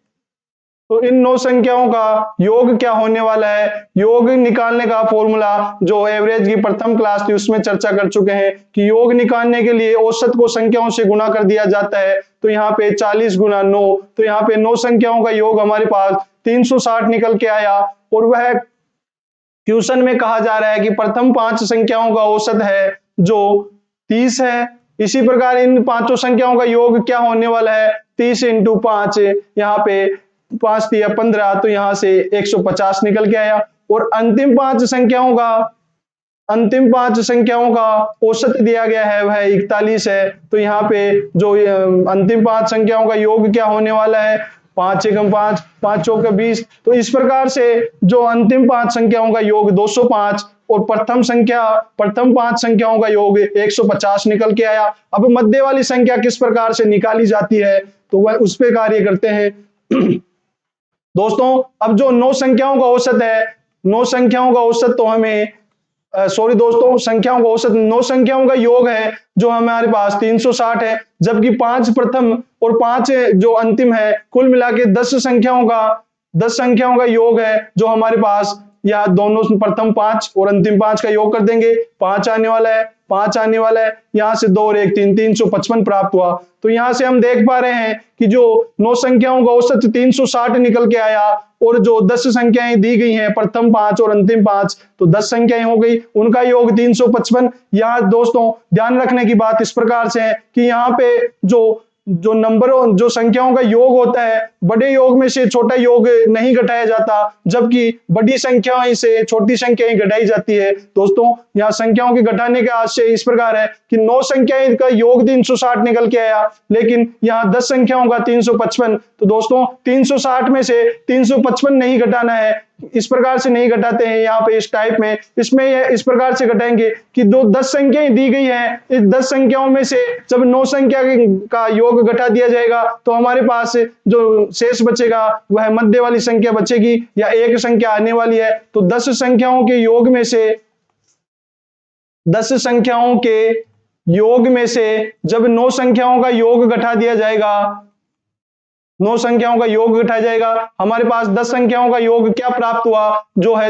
तो इन 9 संख्याओं का योग क्या होने वाला है। योग निकालने का फॉर्मूला जो एवरेज की प्रथम क्लास थी उसमें चर्चा कर चुके हैं कि योग निकालने के लिए औसत को संख्याओं से गुणा कर दिया जाता है। तो यहाँ पे 40 गुना 9, तो यहाँ पे 9 संख्याओं का योग हमारे पास 360 निकल के आया। और वह क्वेश्चन में कहा जा रहा है कि प्रथम 5 संख्याओं का औसत है जो 30 है। इसी प्रकार इन 5 संख्याओं का योग क्या होने वाला है, 30 इंटू 5, यहाँ पे 5 दिया 15, तो यहां से 150 निकल के आया। और अंतिम 5 संख्याओं का औसत दिया गया है वह 41 है। तो यहाँ पे जो अंतिम 5 संख्याओं का योग क्या होने वाला है, 5 एकम 5, 5 चौके 20। तो इस प्रकार से जो अंतिम 5 संख्याओं का योग 205 और प्रथम 5 संख्याओं का योग 150 निकल के आया। अब मध्य वाली संख्या किस प्रकार से निकाली जाती है तो वह उस पे कार्य करते हैं। दोस्तों अब जो 9 संख्याओं का औसत है, 9 संख्याओं का औसत तो हमें संख्याओं का औसत 9 संख्याओं का योग है जो हमारे पास 360 है, जबकि 5 प्रथम और 5 जो अंतिम है, कुल मिला के 10 संख्याओं का योग है जो हमारे पास या दोनों प्रथम 5 और अंतिम 5 का योग कर देंगे, 5 आने वाला है, 5 आने वाला है, यहां से 2 और 1 3, 355 प्राप्त हुआ। तो यहां से हम देख पा रहे हैं कि जो 9 संख्याओं का औसत 360 निकल के आया, और जो 10 संख्याएं दी गई हैं प्रथम 5 और अंतिम 5, तो 10 संख्याएं हो गई, उनका योग 355। यहाँ दोस्तों ध्यान रखने की बात इस प्रकार से है कि यहाँ पे जो नंबरों जो संख्याओं का योग होता है, बड़े योग में से छोटा योग नहीं घटाया जाता, जबकि बड़ी संख्याओं से छोटी संख्याएं घटाई जाती है। दोस्तों यहाँ संख्याओं के घटाने का आशय इस प्रकार है कि 9 संख्याएं का योग 360 निकल के आया, लेकिन यहाँ 10 संख्याओं का 355। तो दोस्तों 360 में से 355 नहीं घटाना है, इस प्रकार से नहीं घटाते हैं यहाँ पे इस टाइप में। इसमें इस प्रकार से घटाएंगे कि जो 10 संख्याएं दी गई हैं, इस 10 संख्याओं में से जब 9 संख्या का योग घटा दिया जाएगा, तो हमारे पास जो शेष बचेगा वह मध्य वाली संख्या बचेगी, या एक संख्या आने वाली है। तो 10 संख्याओं के योग में से 10 संख्याओं के योग में से जब 9 संख्याओं का योग घटा दिया जाएगा, 9 संख्याओं का योग घटाया जाएगा, हमारे पास 10 संख्याओं का योग क्या प्राप्त हुआ, जो है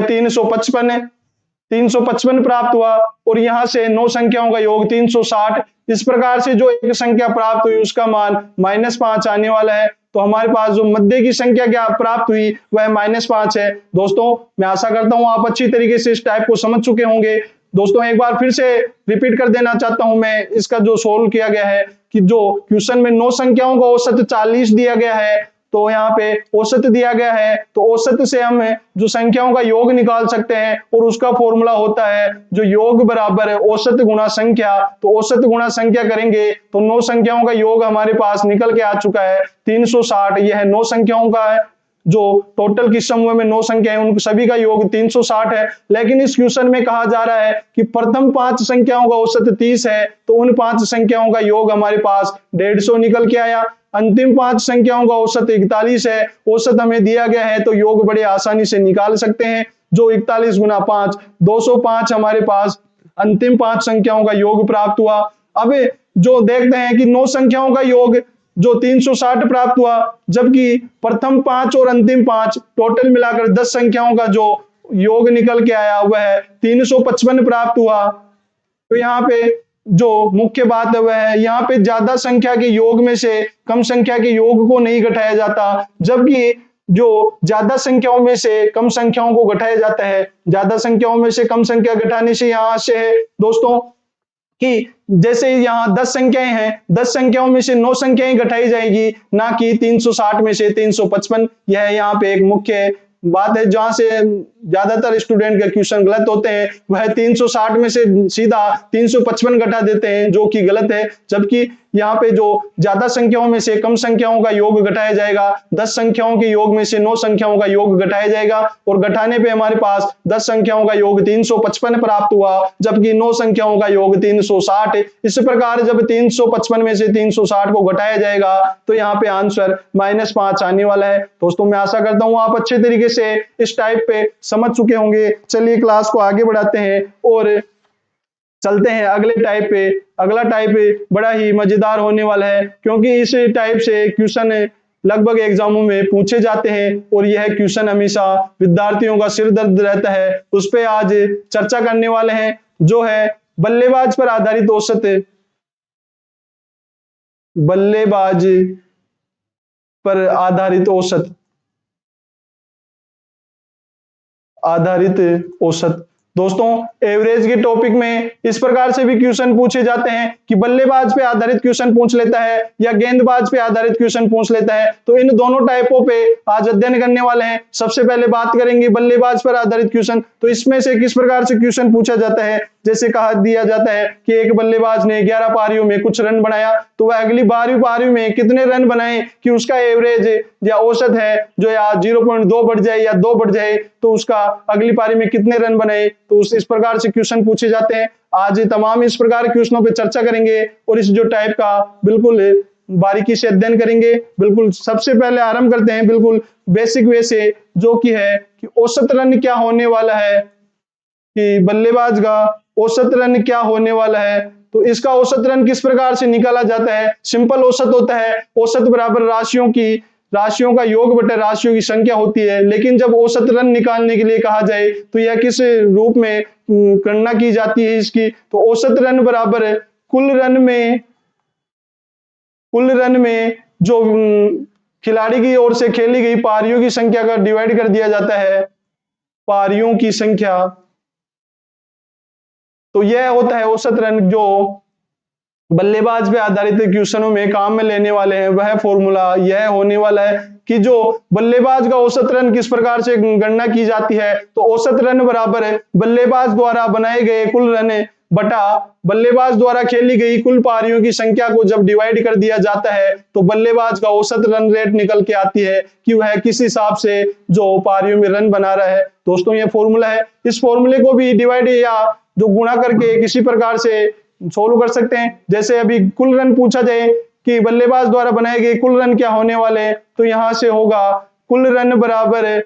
355 प्राप्त हुआ, और यहां से 9 संख्याओं का योग 360। इस प्रकार से जो एक संख्या प्राप्त हुई उसका मान -5 आने वाला है। तो हमारे पास जो मध्य की संख्या क्या प्राप्त हुई वह -5 है। दोस्तों मैं आशा करता हूं आप अच्छी तरीके से इस टाइप को समझ चुके होंगे। दोस्तों एक बार फिर से रिपीट कर देना चाहता हूं मैं, इसका जो सोल्व किया गया है कि जो क्वेश्चन में 9 संख्याओं का औसत 40 दिया गया है, तो यहाँ पे औसत दिया गया है, तो औसत से हम जो संख्याओं का योग निकाल सकते हैं, और उसका फॉर्मूला होता है जो योग बराबर है औसत गुणा संख्या। तो औसत गुणा संख्या करेंगे तो 9 संख्याओं का योग हमारे पास निकल के आ चुका है 360। यह 9 संख्याओं का है, जो टोटल किस समूह में 9 संख्या है उन सभी का योग 360 है। लेकिन इस क्वेश्चन में कहा जा रहा है कि प्रथम 5 संख्याओं का औसत 30 है, तो उन 5 संख्याओं का योग हमारे पास 150 निकल के आया। अंतिम 5 संख्याओं का औसत 41 है, औसत हमें दिया गया है, तो योग बड़े आसानी से निकाल सकते हैं। जो 41 गुना 5 205 हमारे पास अंतिम 5 संख्याओं का योग प्राप्त हुआ। अब जो देखते हैं कि 9 संख्याओं का योग जो 360 प्राप्त हुआ, जबकि प्रथम 5 और अंतिम 5 टोटल मिलाकर 10 संख्याओं का जो योग निकल के आया वह 355 प्राप्त हुआ। तो यहाँ पे जो मुख्य बात है वह है, यहाँ पे ज्यादा संख्या के योग में से कम संख्या के योग को नहीं घटाया जाता, जबकि जो ज्यादा संख्याओं में से कम संख्याओं को घटाया जाता है। ज्यादा संख्याओं में से कम संख्या घटाने से यहाँ से है दोस्तों कि जैसे यहाँ 10 संख्याएं हैं, 10 संख्याओं में से 9 संख्याएं घटाई जाएगी, ना कि 360 में से 355। यह यहाँ पे एक मुख्य बात है जहां से ज्यादातर स्टूडेंट के क्वेश्चन गलत होते हैं। वह 360 में से सीधा 355 घटा देते हैं, जो कि गलत है। जबकि यहाँ पे जो ज्यादा संख्याओं में से कम संख्याओं का योग घटाया जाएगा, 10 संख्याओं के योग में से 9 संख्याओं का योग घटाया जाएगा, और घटाने पे हमारे पास 10 संख्याओं का योग 355 प्राप्त हुआ, जबकि 9 संख्याओं का योग 360। इस प्रकार जब 355 में से 360 को घटाया जाएगा, तो यहाँ पे आंसर -5 आने वाला है। दोस्तों मैं आशा करता हूँ आप अच्छे तरीके से इस टाइप पे समझ चुके होंगे। चलिए क्लास को आगे बढ़ाते हैं और चलते हैं अगले टाइप पे। अगला टाइप बड़ा ही मजेदार होने वाला है, क्योंकि इस टाइप से क्वेश्चन लगभग एग्जामों में पूछे जाते हैं, और यह क्वेश्चन हमेशा विद्यार्थियों का सिर दर्द रहता है। उस पे आज चर्चा करने वाले हैं, जो है बल्लेबाज पर आधारित औसत। बल्लेबाज पर आधारित औसत, आधारित औसत। दोस्तों एवरेज के टॉपिक में इस प्रकार से भी क्वेश्चन पूछे जाते हैं कि बल्लेबाज पे आधारित क्वेश्चन पूछ लेता है या गेंदबाज पे आधारित क्वेश्चन पूछ लेता है। तो इन दोनों टाइपों पे आज अध्ययन करने वाले हैं। सबसे पहले बात करेंगे बल्लेबाज पर आधारित क्वेश्चन। तो इसमें से किस प्रकार से क्वेश्चन पूछा जाता है, जैसे कहा दिया जाता है कि एक बल्लेबाज ने 11 पारियों में कुछ रन बनाया, तो वह अगली 12वीं पारी में कितने रन बनाए कि उसका एवरेज या औसत है जो या 0.2 बढ़ जाए या 2 बढ़ जाए, तो उसका अगली पारी में कितने रन बनाए। तो इस प्रकार से क्वेश्चन पूछे जाते हैं। आज तमाम इस प्रकार के क्वेश्चनों पे चर्चा करेंगे और इस जो टाइप का बिल्कुल बारीकी से अध्ययन करेंगे। बिल्कुल सबसे पहले आरंभ करते हैं बिल्कुल बेसिक वे से, जो कि है कि औसत रन क्या होने वाला है, कि बल्लेबाज का औसत रन क्या होने वाला है। तो इसका औसत रन किस प्रकार से निकाला जाता है। सिंपल औसत होता है, औसत बराबर राशियों की राशियों का योग बटे राशियों की संख्या होती है। लेकिन जब औसत रन निकालने के लिए कहा जाए तो यह किस रूप में गणना की जाती है इसकी, तो औसत रन बराबर है कुल रन में जो खिलाड़ी की ओर से खेली गई पारियों की संख्या का डिवाइड कर दिया जाता है पारियों की संख्या। तो यह होता है औसत रन। जो बल्लेबाज पे आधारित क्वेश्चनों में काम में लेने वाले हैं वह फॉर्मूला यह होने वाला है कि जो बल्लेबाज का औसत रन किस प्रकार से गणना की जाती है, तो औसत रन बराबर है बल्लेबाज द्वारा बनाए गए कुल रन बटा बल्लेबाज द्वारा खेली गई कुल पारियों की संख्या को जब डिवाइड कर दिया जाता है तो बल्लेबाज का औसत रन रेट निकल के आती है कि वह किस हिसाब से जो पारियों में रन बना रहा है। दोस्तों ये फॉर्मूला है। इस फॉर्मूले को भी डिवाइड या जो गुणा करके किसी प्रकार से सोल्व कर सकते हैं। जैसे अभी कुल रन पूछा जाए कि बल्लेबाज द्वारा बनाए गए कुल रन क्या होने वाले हैं, तो यहां से होगा कुल रन बराबर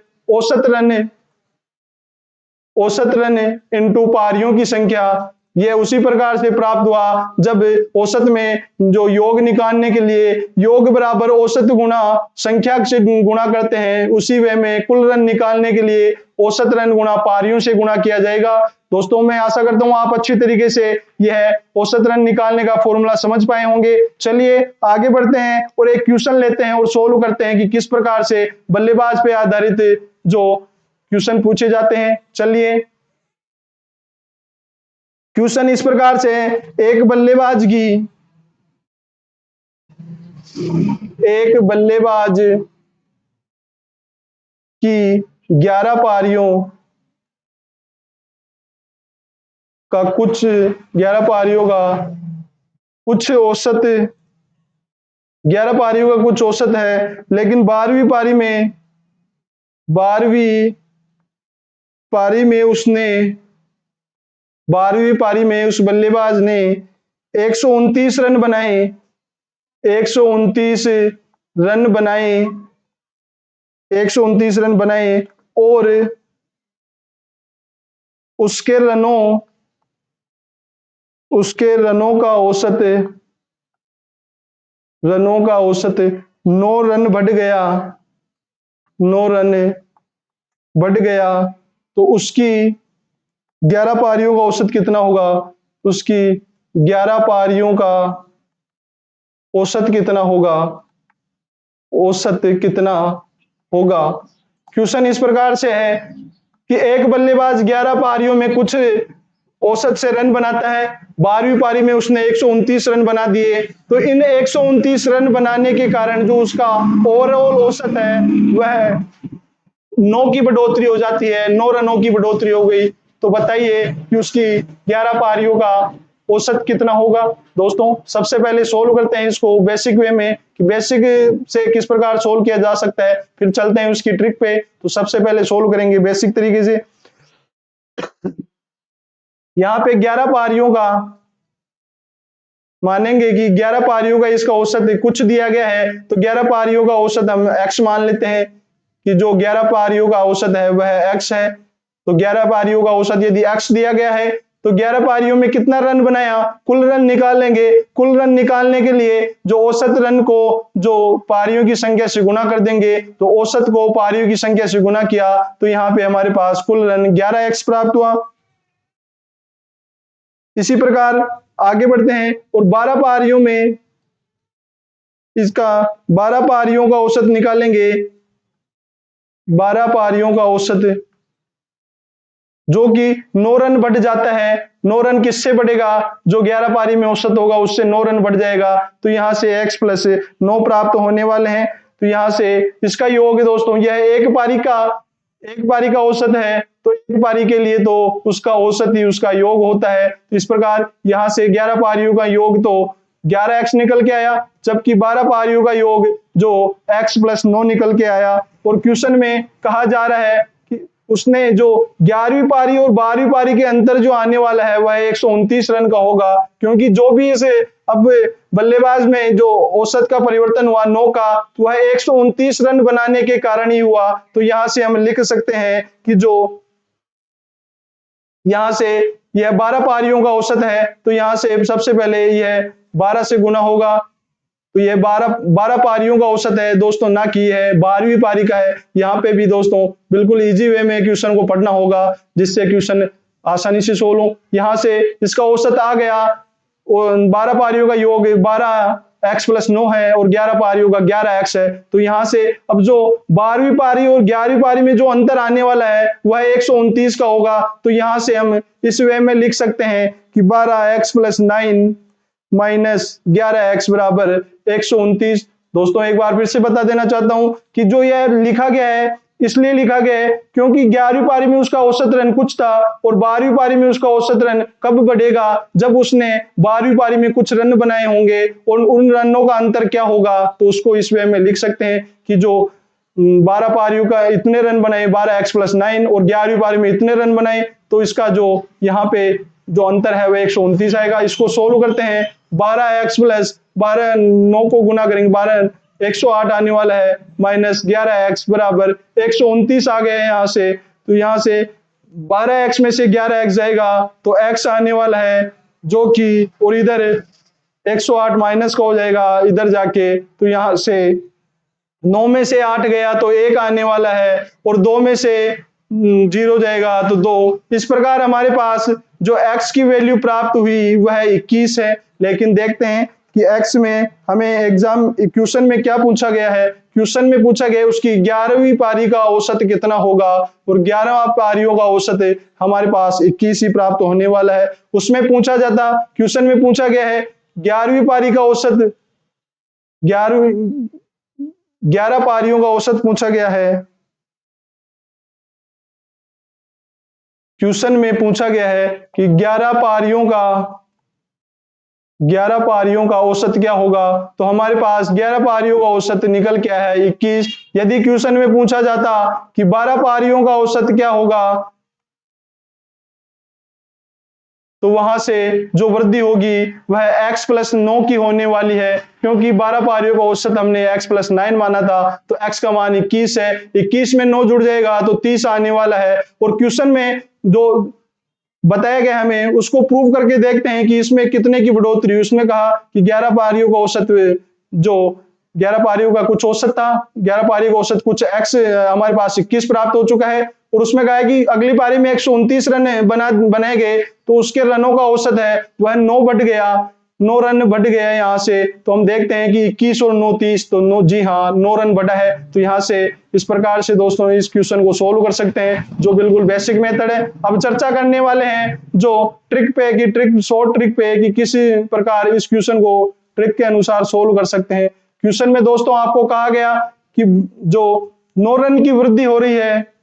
औसत रन इनटू पारियों की संख्या। यह उसी प्रकार से प्राप्त हुआ जब औसत में जो योग निकालने के लिए योग बराबर औसत गुणा संख्या से गुणा करते हैं, उसी वे में कुल रन निकालने के लिए औसत रन गुणा पारियों से गुणा किया जाएगा। दोस्तों मैं आशा करता हूं आप अच्छी तरीके से यह औसत रन निकालने का फॉर्मूला समझ पाए होंगे। चलिए आगे बढ़ते हैं और एक क्वेश्चन लेते हैं और सोल्व करते हैं कि किस प्रकार से बल्लेबाज पे आधारित जो क्वेश्चन पूछे जाते हैं। चलिए क्वेश्चन इस प्रकार से है, एक बल्लेबाज की 11 पारियों का कुछ औसत 11 पारियों का कुछ औसत है, लेकिन 12वीं पारी में उस बल्लेबाज ने 129 रन बनाए 129 रन बनाए और उसके रनों का औसत 9 रन बढ़ गया तो उसकी 11 पारियों का औसत कितना होगा? उसकी 11 पारियों का औसत कितना होगा? क्वेश्चन इस प्रकार से है कि एक बल्लेबाज 11 पारियों में कुछ औसत से रन बनाता है। 12वीं पारी में उसने 129 रन बना दिए, तो इन 129 रन बनाने के कारण जो उसका ओवरऑल औसत है वह 9 की बढ़ोतरी हो जाती है, 9 रनों की बढ़ोतरी हो गई। तो बताइए कि उसकी 11 पारियों का औसत कितना होगा? दोस्तों सबसे पहले सोल्व करते हैं इसको बेसिक वे में कि बेसिक से किस प्रकार सोल्व किया जा सकता है, फिर चलते हैं उसकी ट्रिक पे। तो सबसे पहले सोल्व करेंगे बेसिक तरीके से। यहाँ पे 11 पारियों का मानेंगे कि 11 पारियों का इसका औसत कुछ दिया गया है, तो 11 पारियों का औसत हम x मान लेते हैं कि जो 11 पारियों का औसत है वह x है। तो 11 पारियों का औसत यदि x दिया गया है तो 11 पारियों में कितना रन बनाया, कुल रन निकालेंगे। कुल रन निकालने के लिए जो औसत रन को जो पारियों की संख्या से गुणा कर देंगे, तो औसत को पारियों की संख्या से गुणा किया तो यहाँ पे हमारे पास कुल रन 11x प्राप्त हुआ। इसी प्रकार आगे बढ़ते हैं और 12 पारियों में इसका 12 पारियों का औसत निकालेंगे। 12 पारियों का औसत जो कि 9 रन बढ़ जाता है। 9 रन किससे बढ़ेगा? जो 11 पारी में औसत होगा उससे 9 रन बढ़ जाएगा। तो यहां से x प्लस 9 प्राप्त होने वाले हैं। तो यहां से इसका योग दोस्तों यह एक पारी का औसत है, तो एक पारी के लिए तो उसका औसत ही उसका योग होता है। इस प्रकार यहां से 11 पारियों का योग तो 11x निकल के आया, जबकि 12 पारियों का योग जो x प्लस 9 निकल के आया। और क्वेश्चन में कहा जा रहा है कि उसने जो 11वीं पारी और 12वीं पारी के अंतर जो आने वाला है वह 129 रन का होगा, क्योंकि जो भी इसे अब बल्लेबाज में जो औसत का परिवर्तन हुआ 9 का, वह 129 रन बनाने के कारण ही हुआ। तो यहां से हम लिख सकते हैं कि जो यहां से यह 12 पारियों का औसत है, तो यहां से सबसे पहले यह 12 से गुना होगा। तो ये 12 पारियों का औसत है दोस्तों, ना कि है 12वीं पारी का है। यहाँ पे भी दोस्तों बिल्कुल इजी वे में क्वेश्चन को पढ़ना होगा, जिससे क्वेश्चन आसानी से सोल्व हो। यहाँ से इसका औसत आ गया, 12 पारियों का योग 12x + 9 है और 11 पारियों का 11x है। तो यहाँ से अब जो 12वीं पारी और 11वीं पारी में जो अंतर आने वाला है वह 129 का होगा। तो यहाँ से हम इस वे में लिख सकते हैं कि 12x + 9 - 11x बराबर 129। दोस्तों एक बार फिर से बता देना चाहता हूं कि जो यह लिखा गया है इसलिए लिखा गया है क्योंकि 11वीं पारी में उसका औसत रन कुछ था और 12वीं पारी में उसका औसत रन कब बढ़ेगा, जब उसने 12वीं पारी में कुछ रन बनाए होंगे और उन रनों का अंतर क्या होगा। तो उसको इस वे में लिख सकते हैं कि जो 12 पारियों का इतने रन बनाए 12x + 9 और 11वीं पारी में इतने रन बनाए, तो इसका जो यहाँ पे जो अंतर है वह 129 आएगा। इसको सोल्व करते हैं, 12x + 12 9 को गुना करेंगे 12 108 आने वाला है, -11x बराबर 129 आ गए यहाँ से। तो यहाँ से 12x में से 11x जाएगा तो x आने वाला है जो कि, और इधर 108 माइनस का हो जाएगा इधर जाके। तो यहाँ से 9 में से 8 गया तो 1 आने वाला है और 2 में से 0 जाएगा तो 2। इस प्रकार हमारे पास जो x की वैल्यू प्राप्त हुई वह 21 है। लेकिन देखते हैं कि x में हमें एग्जाम क्वेश्चन में क्या पूछा गया है। क्वेश्चन में पूछा गया उसकी 11वीं पारी का औसत कितना होगा और 11 पारियों का औसत हमारे पास 21 ही प्राप्त होने वाला है। उसमें पूछा जाता, क्वेश्चन में पूछा गया है 11वीं पारी का औसत, 11 पारियों का औसत पूछा गया है। क्वेश्चन में पूछा गया है कि 11 पारियों का औसत क्या होगा। तो हमारे पास 11 पारियों का औसत निकल के आया है 21। यदि क्वेश्चन में पूछा जाता कि 12 पारियों का औसत क्या होगा, तो वहां से जो वृद्धि होगी वह x + 9 की होने वाली है, क्योंकि 12 पारियों का औसत हमने x + 9 माना था। तो x का मान 21 है, 21 में 9 जुड़ जाएगा तो 30 आने वाला है। और क्वेश्चन में जो बताया गया हमें उसको प्रूव करके देखते हैं कि इसमें कितने की बढ़ोतरी। उसमें कहा कि 11 पारियों का औसत, जो 11 पारियों का कुछ औसत था, 11 पारियों का औसत कुछ x हमारे पास 21 प्राप्त हो चुका है। और उसमें कहा है कि अगली पारी में 129 रन बनाए गए तो उसके रनों का औसत है वह 9 बढ़ गया, 9 रन बढ़ गया यहाँ से। तो हम देखते हैं कि 21 और 9 30, तो 9, जी हाँ 9 रन बढ़ा है। तो यहाँ से इस प्रकार से दोस्तों इस क्वेश्चन को सोल्व कर सकते हैं, जो बिल्कुल बेसिक मेथड है। अब चर्चा करने वाले हैं जो ट्रिक पे की, शॉर्ट ट्रिक पे कि किस प्रकार इस क्वेश्चन को ट्रिक के अनुसार सोल्व कर सकते हैं। क्वेश्चन में दोस्तों आपको कहा गया कि जो 9 रन की वृद्धि हो रही है,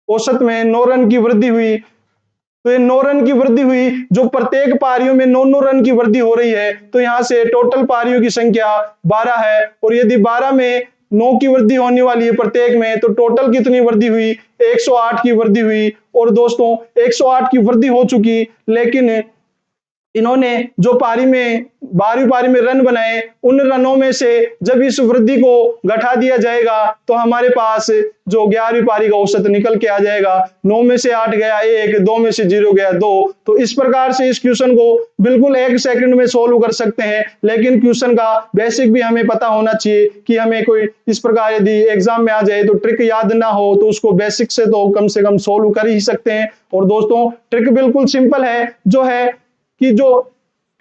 औसत में 9 रन की वृद्धि हुई, तो ये 9 रन की वृद्धि हुई, जो प्रत्येक पारियों में 9 रन की वृद्धि हो रही है। तो यहां से टोटल पारियों की संख्या 12 है और यदि 12 में 9 की वृद्धि होने वाली है प्रत्येक में, तो टोटल कितनी वृद्धि हुई, 108 की वृद्धि हुई। और दोस्तों 108 की वृद्धि हो चुकी, लेकिन इन्होंने जो पारी में 12वीं पारी में रन बनाए, उन रनों में से जब इस वृद्धि को घटा दिया जाएगा तो हमारे पास जो 11वीं पारी का औसत निकल के आ जाएगा। 9 में से 8 गया 1, 2 में से 0 गया 2। तो इस प्रकार से इस क्वेश्चन को बिल्कुल 1 सेकंड में सोल्व कर सकते हैं। लेकिन क्वेश्चन का बेसिक भी हमें पता होना चाहिए कि हमें कोई इस प्रकार यदि एग्जाम में आ जाए तो ट्रिक याद ना हो तो उसको बेसिक से तो कम से कम सोल्व कर ही सकते हैं। और दोस्तों ट्रिक बिल्कुल सिंपल है, जो है कि जो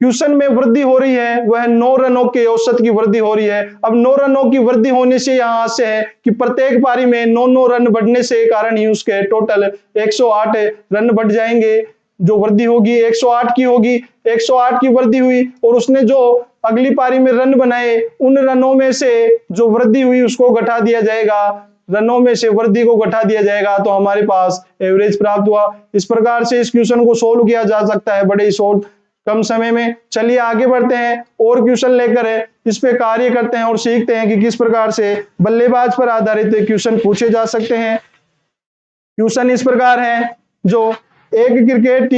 क्वेश्चन में वृद्धि हो रही है वह 9 रनों के औसत की वृद्धि हो रही है। अब 9 रनों की वृद्धि होने से यहां से है कि प्रत्येक पारी में 9 रन बढ़ने से कारण ही उसके टोटल 108 रन बढ़ जाएंगे। जो वृद्धि होगी 108 की होगी, 108 की वृद्धि हुई और उसने जो अगली पारी में रन बनाए, उन रनों में से जो वृद्धि हुई उसको घटा दिया जाएगा, रनों में से वृद्धि को घटा दिया जाएगा, तो हमारे पास एवरेज प्राप्त हुआ। इस प्रकार से इस क्वेश्चन को सोल्व किया जा सकता है बड़े ही शॉर्ट कम समय में। चलिए आगे बढ़ते हैं और क्वेश्चन लेकर इस पे कार्य करते हैं और सीखते हैं कि किस प्रकार से बल्लेबाज पर आधारित क्वेश्चन पूछे जा सकते हैं। क्वेश्चन इस प्रकार है, जो एक क्रिकेट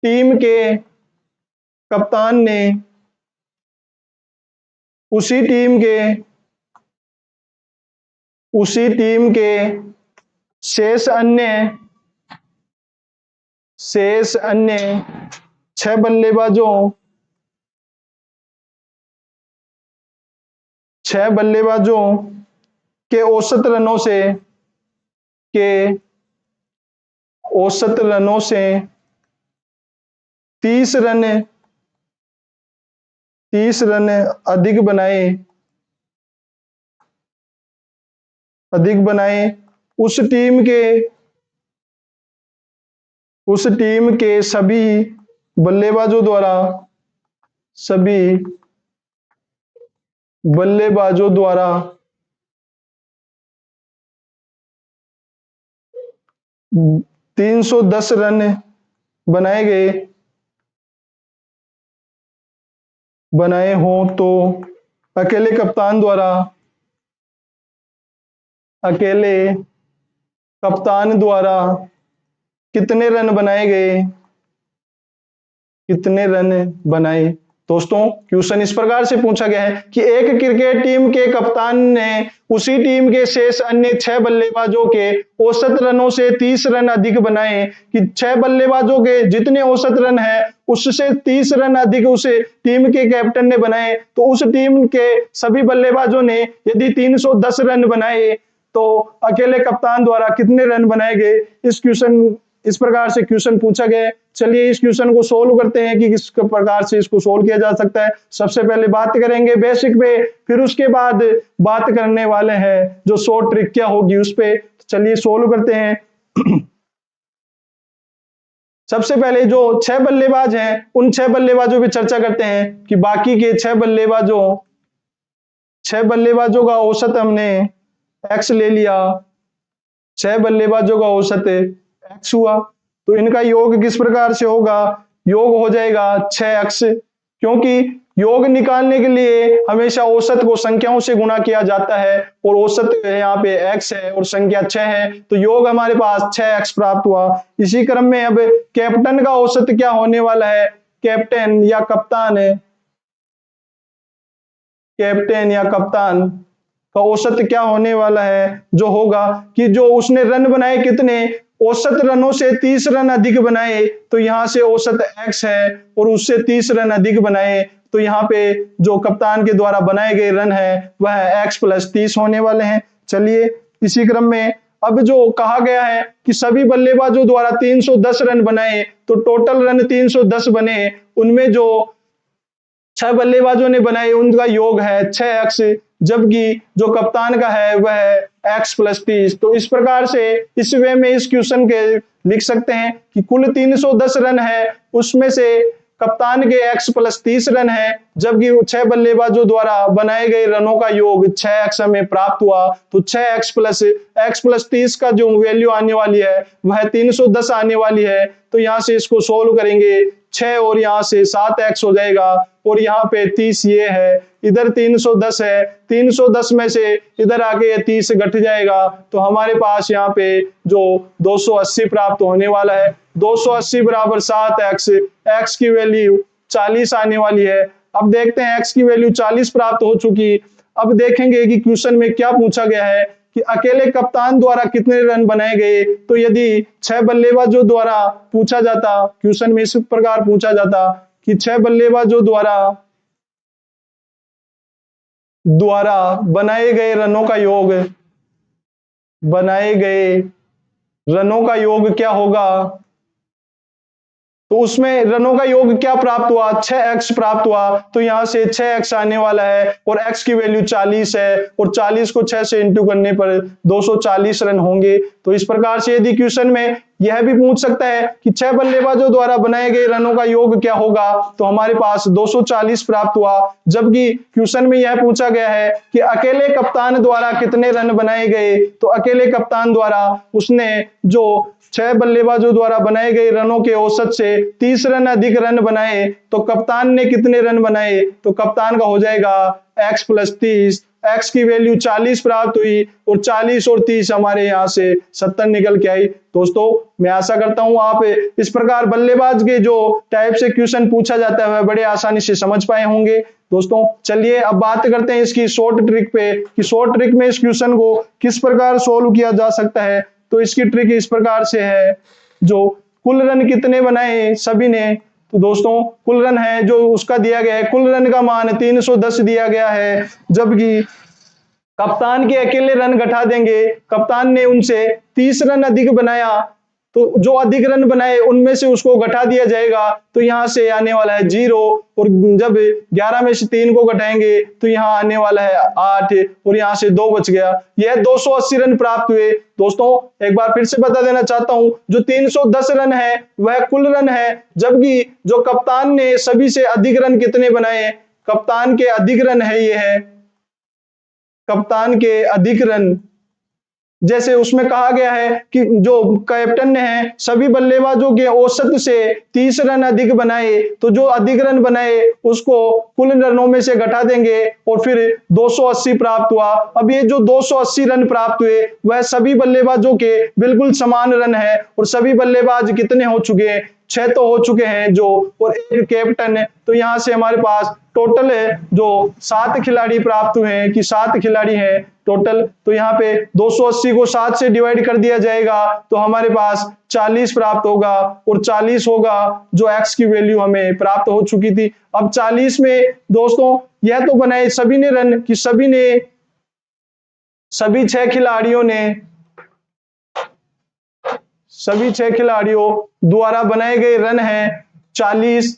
टीम के कप्तान ने उसी टीम के शेष अन्य छह बल्लेबाजों के औसत रनों से 30 रन अधिक बनाए उस टीम के सभी बल्लेबाजों द्वारा 310 रन बनाए हों तो अकेले कप्तान द्वारा कितने रन बनाए। दोस्तों क्वेश्चन इस प्रकार से पूछा गया है कि एक क्रिकेट टीम के कप्तान ने उसी टीम के शेष अन्य 6 बल्लेबाजों के औसत रनों से 30 रन अधिक बनाए कि 6 बल्लेबाजों के जितने औसत रन है उससे 30 रन अधिक उसे टीम के कैप्टन ने बनाए, तो उस टीम के सभी बल्लेबाजों ने यदि 310 रन बनाए तो अकेले कप्तान द्वारा कितने रन बनाए गए। इस प्रकार से क्वेश्चन पूछा गया है। चलिए इस क्वेश्चन को सोल्व करते हैं कि किस प्रकार से इसको सोल्व किया जा सकता है। सबसे पहले बात करेंगे बेसिक पे, फिर उसके बाद बात करने वाले हैं जो शॉर्ट ट्रिक क्या होगी उस पे। चलिए सोल्व करते हैं। सबसे पहले जो 6 बल्लेबाज हैं उन 6 बल्लेबाजों पे चर्चा करते हैं कि बाकी के 6 बल्लेबाजों का औसत हमने x ले लिया, 6 बल्लेबाजों का औसत x हुआ, तो इनका योग किस प्रकार से होगा, योग हो जाएगा 6x, क्योंकि योग निकालने के लिए हमेशा औसत को संख्याओं से गुणा किया जाता है और औसत यहाँ पे x है और संख्या 6 है, तो योग हमारे पास 6x प्राप्त हुआ। इसी क्रम में अब कैप्टन का औसत क्या होने वाला है, कैप्टन या कप्तान का औसत क्या होने वाला है, जो होगा कि जो उसने रन बनाए कितने, औसत रनों से 30 रन अधिक बनाए, तो यहां से औसत x है और उससे 30 रन अधिक बनाए, तो यहाँ पे जो कप्तान के द्वारा बनाए गए रन है वह x + 30 होने वाले हैं। चलिए इसी क्रम में अब जो कहा गया है कि सभी बल्लेबाजों द्वारा 310 रन बनाए, तो टोटल रन 310 बने, उनमें जो 6 बल्लेबाजों ने बनाए उनका योग है 6x, जबकि जो कप्तान का है वह x + 30। तो इस प्रकार से इस वे में इस क्वेश्चन के लिख सकते हैं कि कुल 310 रन है, उसमें से कप्तान के x + 30 रन है, जबकि 6 बल्लेबाजों द्वारा बनाए गए रनों का योग 6x हमें प्राप्त हुआ। तो 6x + 30 का जो वैल्यू आने वाली है वह 310 आने वाली है। तो यहाँ से इसको सोल्व करेंगे, 6 और यहाँ से 7x हो जाएगा और यहाँ पे 30 ये है, इधर 310 है, 310 में से इधर आके ये 30 घट जाएगा, तो हमारे पास यहाँ पे जो 280 प्राप्त होने वाला है। 280 बराबर 7x, x की वैल्यू 40 आने वाली है। अब देखते हैं x की वैल्यू 40 प्राप्त हो चुकी। अब देखेंगे कि क्वेश्चन में क्या पूछा गया है कि अकेले कप्तान द्वारा कितने रन बनाए गए। तो यदि 6 बल्लेबाजों द्वारा पूछा जाता, क्वेश्चन में इस प्रकार पूछा जाता कि 6 बल्लेबाजों द्वारा बनाए गए रनों का योग क्या होगा, तो उसमें रनों का योग क्या प्राप्त हुआ, 6x प्राप्त हुआ, तो यहां से 6x आने वाला है और x की वैल्यू 40 है और 40 को 6 से इंटू करने पर 240 रन होंगे। तो इस प्रकार से यदि क्वेश्चन में यह भी पूछ सकता है कि 6 बल्लेबाजों द्वारा बनाए गए रनों का योग क्या होगा, तो हमारे पास 240 प्राप्त हुआ। जबकि क्वेश्चन में यह पूछा गया है कि अकेले कप्तान द्वारा कितने रन बनाए गए, तो अकेले कप्तान द्वारा उसने जो 6 बल्लेबाजों द्वारा बनाए गए रनों के औसत से 30 रन अधिक रन बनाए, तो कप्तान ने कितने रन बनाए, तो कप्तान का हो जाएगा x + 30, x की वैल्यू 40 प्राप्त हुई और 40 और 30 हमारे यहाँ से 70 निकल के आई। दोस्तों मैं आशा करता हूं आप इस प्रकार बल्लेबाज के जो टाइप से क्वेश्चन पूछा जाता है वह बड़े आसानी से समझ पाए होंगे। दोस्तों चलिए अब बात करते हैं इसकी शॉर्ट ट्रिक पे कि शॉर्ट ट्रिक में इस क्वेश्चन को किस प्रकार सोल्व किया जा सकता है। तो इसकी ट्रिक इस प्रकार से है, जो कुल रन कितने बनाए सभी ने, तो दोस्तों कुल रन है जो उसका दिया गया है, कुल रन का मान 310 दिया गया है, जबकि कप्तान के अकेले रन घटा देंगे, कप्तान ने उनसे 30 रन अधिक बनाया, तो जो अधिक रन बनाए उनमें से उसको घटा दिया जाएगा, तो यहां से आने वाला है 0, और जब 11 में से 3 को घटाएंगे तो यहां आने वाला है 8, और यहां से 2 बच गया। यह 280 रन प्राप्त हुए। दोस्तों एक बार फिर से बता देना चाहता हूं, जो 310 रन है वह कुल रन है, जबकि जो कप्तान ने सभी से अधिक रन कितने बनाए, कप्तान के अधिक रन है, ये है कप्तान के अधिक रन। जैसे उसमें कहा गया है कि जो कैप्टन ने है सभी बल्लेबाजों के औसत से 30 रन अधिक बनाए, तो जो अधिक रन बनाए उसको कुल रनों में से घटा देंगे और फिर 280 प्राप्त हुआ। अब ये जो 280 रन प्राप्त हुए वह सभी बल्लेबाजों के बिल्कुल समान रन है, और सभी बल्लेबाज कितने हो चुके हैं, 6 तो हो चुके हैं जो, और एक कैप्टन है। तो यहां से हमारे पास टोटल है जो 7 खिलाड़ी प्राप्त हुए हैं, कि 7 खिलाड़ी हैं टोटल। तो यहाँ पे 280 को 7 से डिवाइड कर दिया जाएगा तो हमारे पास 40 प्राप्त होगा, और 40 होगा जो एक्स की वैल्यू हमें प्राप्त हो चुकी थी। अब 40 में दोस्तों यह तो बनाए सभी ने रन, कि सभी 6 खिलाड़ियों द्वारा बनाए गए रन हैं 40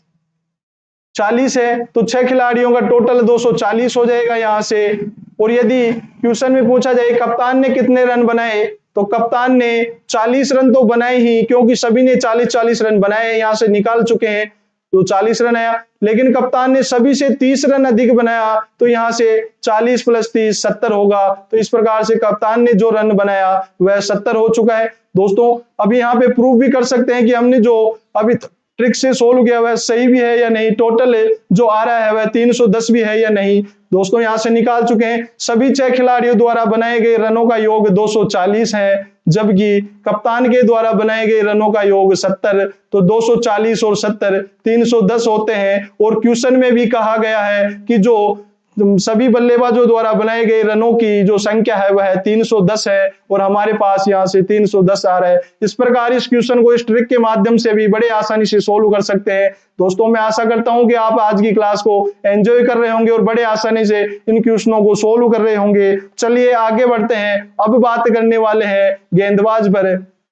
है, तो 6 खिलाड़ियों का टोटल 240 हो जाएगा यहां से। और यदि क्वेश्चन में पूछा जाए कप्तान ने कितने रन बनाए, तो कप्तान ने 40 रन तो बनाए ही, क्योंकि सभी ने 40-40 रन बनाए, यहां से निकाल चुके हैं तो 40 रन आया। लेकिन कप्तान ने सभी से 30 रन अधिक बनाया, तो यहां से 40 + 30 70 होगा। तो इस प्रकार से कप्तान ने जो रन बनाया वह 70 हो चुका है। दोस्तों अब यहाँ पे प्रूव भी कर सकते हैं कि हमने जो अभी ट्रिक से सोल्व किया वह सही भी है या नहीं, टोटल जो आ रहा है वह 310 भी है या नहीं। दोस्तों यहां से निकाल चुके हैं, सभी 6 खिलाड़ियों द्वारा बनाए गए रनों का योग 240 है, जबकि कप्तान के द्वारा बनाए गए रनों का योग 70। तो 240 और 70 310 होते हैं। और क्वेश्चन में भी कहा गया है कि जो सभी बल्लेबाजों द्वारा बनाए गए रनों की जो संख्या है वह 310 है, और हमारे पास यहां से 310 आ रहा है। इस प्रकार इस क्वेश्चन को इस ट्रिक के माध्यम से भी बड़े आसानी से सोल्व कर सकते हैं। दोस्तों मैं आशा करता हूं कि आप आज की क्लास को एंजॉय कर रहे होंगे और बड़े आसानी से इन क्वेश्चनों को सोल्व कर रहे होंगे। चलिए आगे बढ़ते हैं, अब बात करने वाले हैं गेंदबाज पर।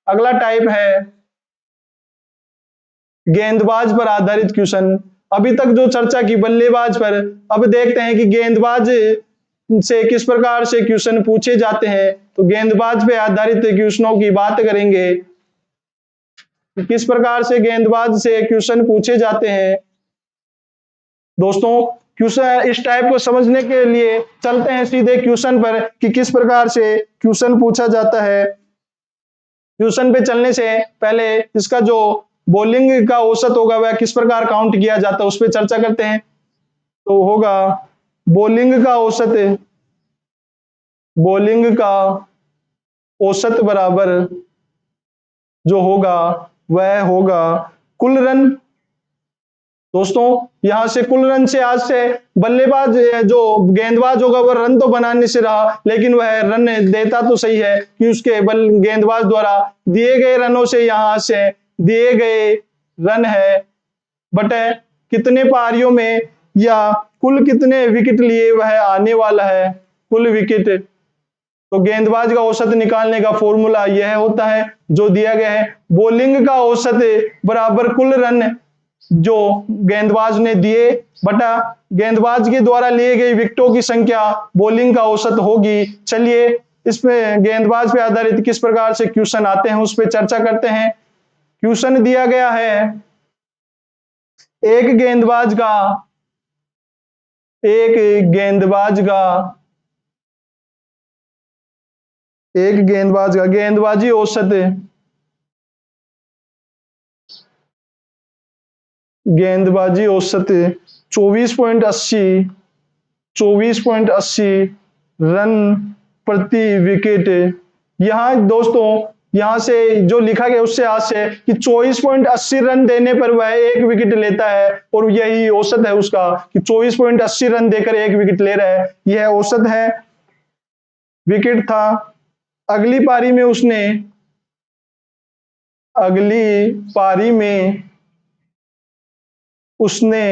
अगला टाइप है गेंदबाज पर आधारित क्वेश्चन। अभी तक जो चर्चा की बल्लेबाज पर, अब देखते हैं कि गेंदबाज से किस प्रकार से क्वेश्चन पूछे जाते हैं। तो गेंदबाज पे आधारित क्वेश्चनों की बात करेंगे, किस प्रकार से गेंदबाज से क्वेश्चन पूछे जाते हैं। दोस्तों क्वेश्चन इस टाइप को समझने के लिए चलते हैं सीधे क्वेश्चन पर कि किस प्रकार से क्वेश्चन पूछा जाता है। क्वेश्चन पे चलने से पहले इसका जो बॉलिंग का औसत होगा वह किस प्रकार काउंट किया जाता है उस पर चर्चा करते हैं। तो होगा बॉलिंग का औसत बराबर जो होगा वह होगा कुल रन। दोस्तों यहां से कुल रन से आज से बल्लेबाज जो गेंदबाज होगा वह रन तो बनाने से रहा, लेकिन वह रन देता तो सही है कि उसके गेंदबाज द्वारा दिए गए रनों से यहां से दिए गए रन है बटे कितने पारियों में या कुल कितने विकेट लिए वह आने वाला है, कुल विकेट। तो गेंदबाज का औसत निकालने का फॉर्मूला यह होता है जो दिया गया है, बॉलिंग का औसत बराबर कुल रन जो गेंदबाज ने दिए बटा गेंदबाज के द्वारा लिए गए विकेटों की संख्या बॉलिंग का औसत होगी। चलिए इसमें गेंदबाज पे आधारित किस प्रकार से क्वेश्चन आते हैं उस पर चर्चा करते हैं। क्वेश्चन दिया गया है एक गेंदबाज का गेंदबाजी औसत 24.80 रन प्रति विकेट। यहां दोस्तों यहां से जो लिखा गया उससे आज से कि 24.80 रन देने पर वह एक विकेट लेता है, और यही औसत है उसका कि 24.80 रन देकर एक विकेट ले रहा है, यह औसत है। विकेट था अगली पारी में उसने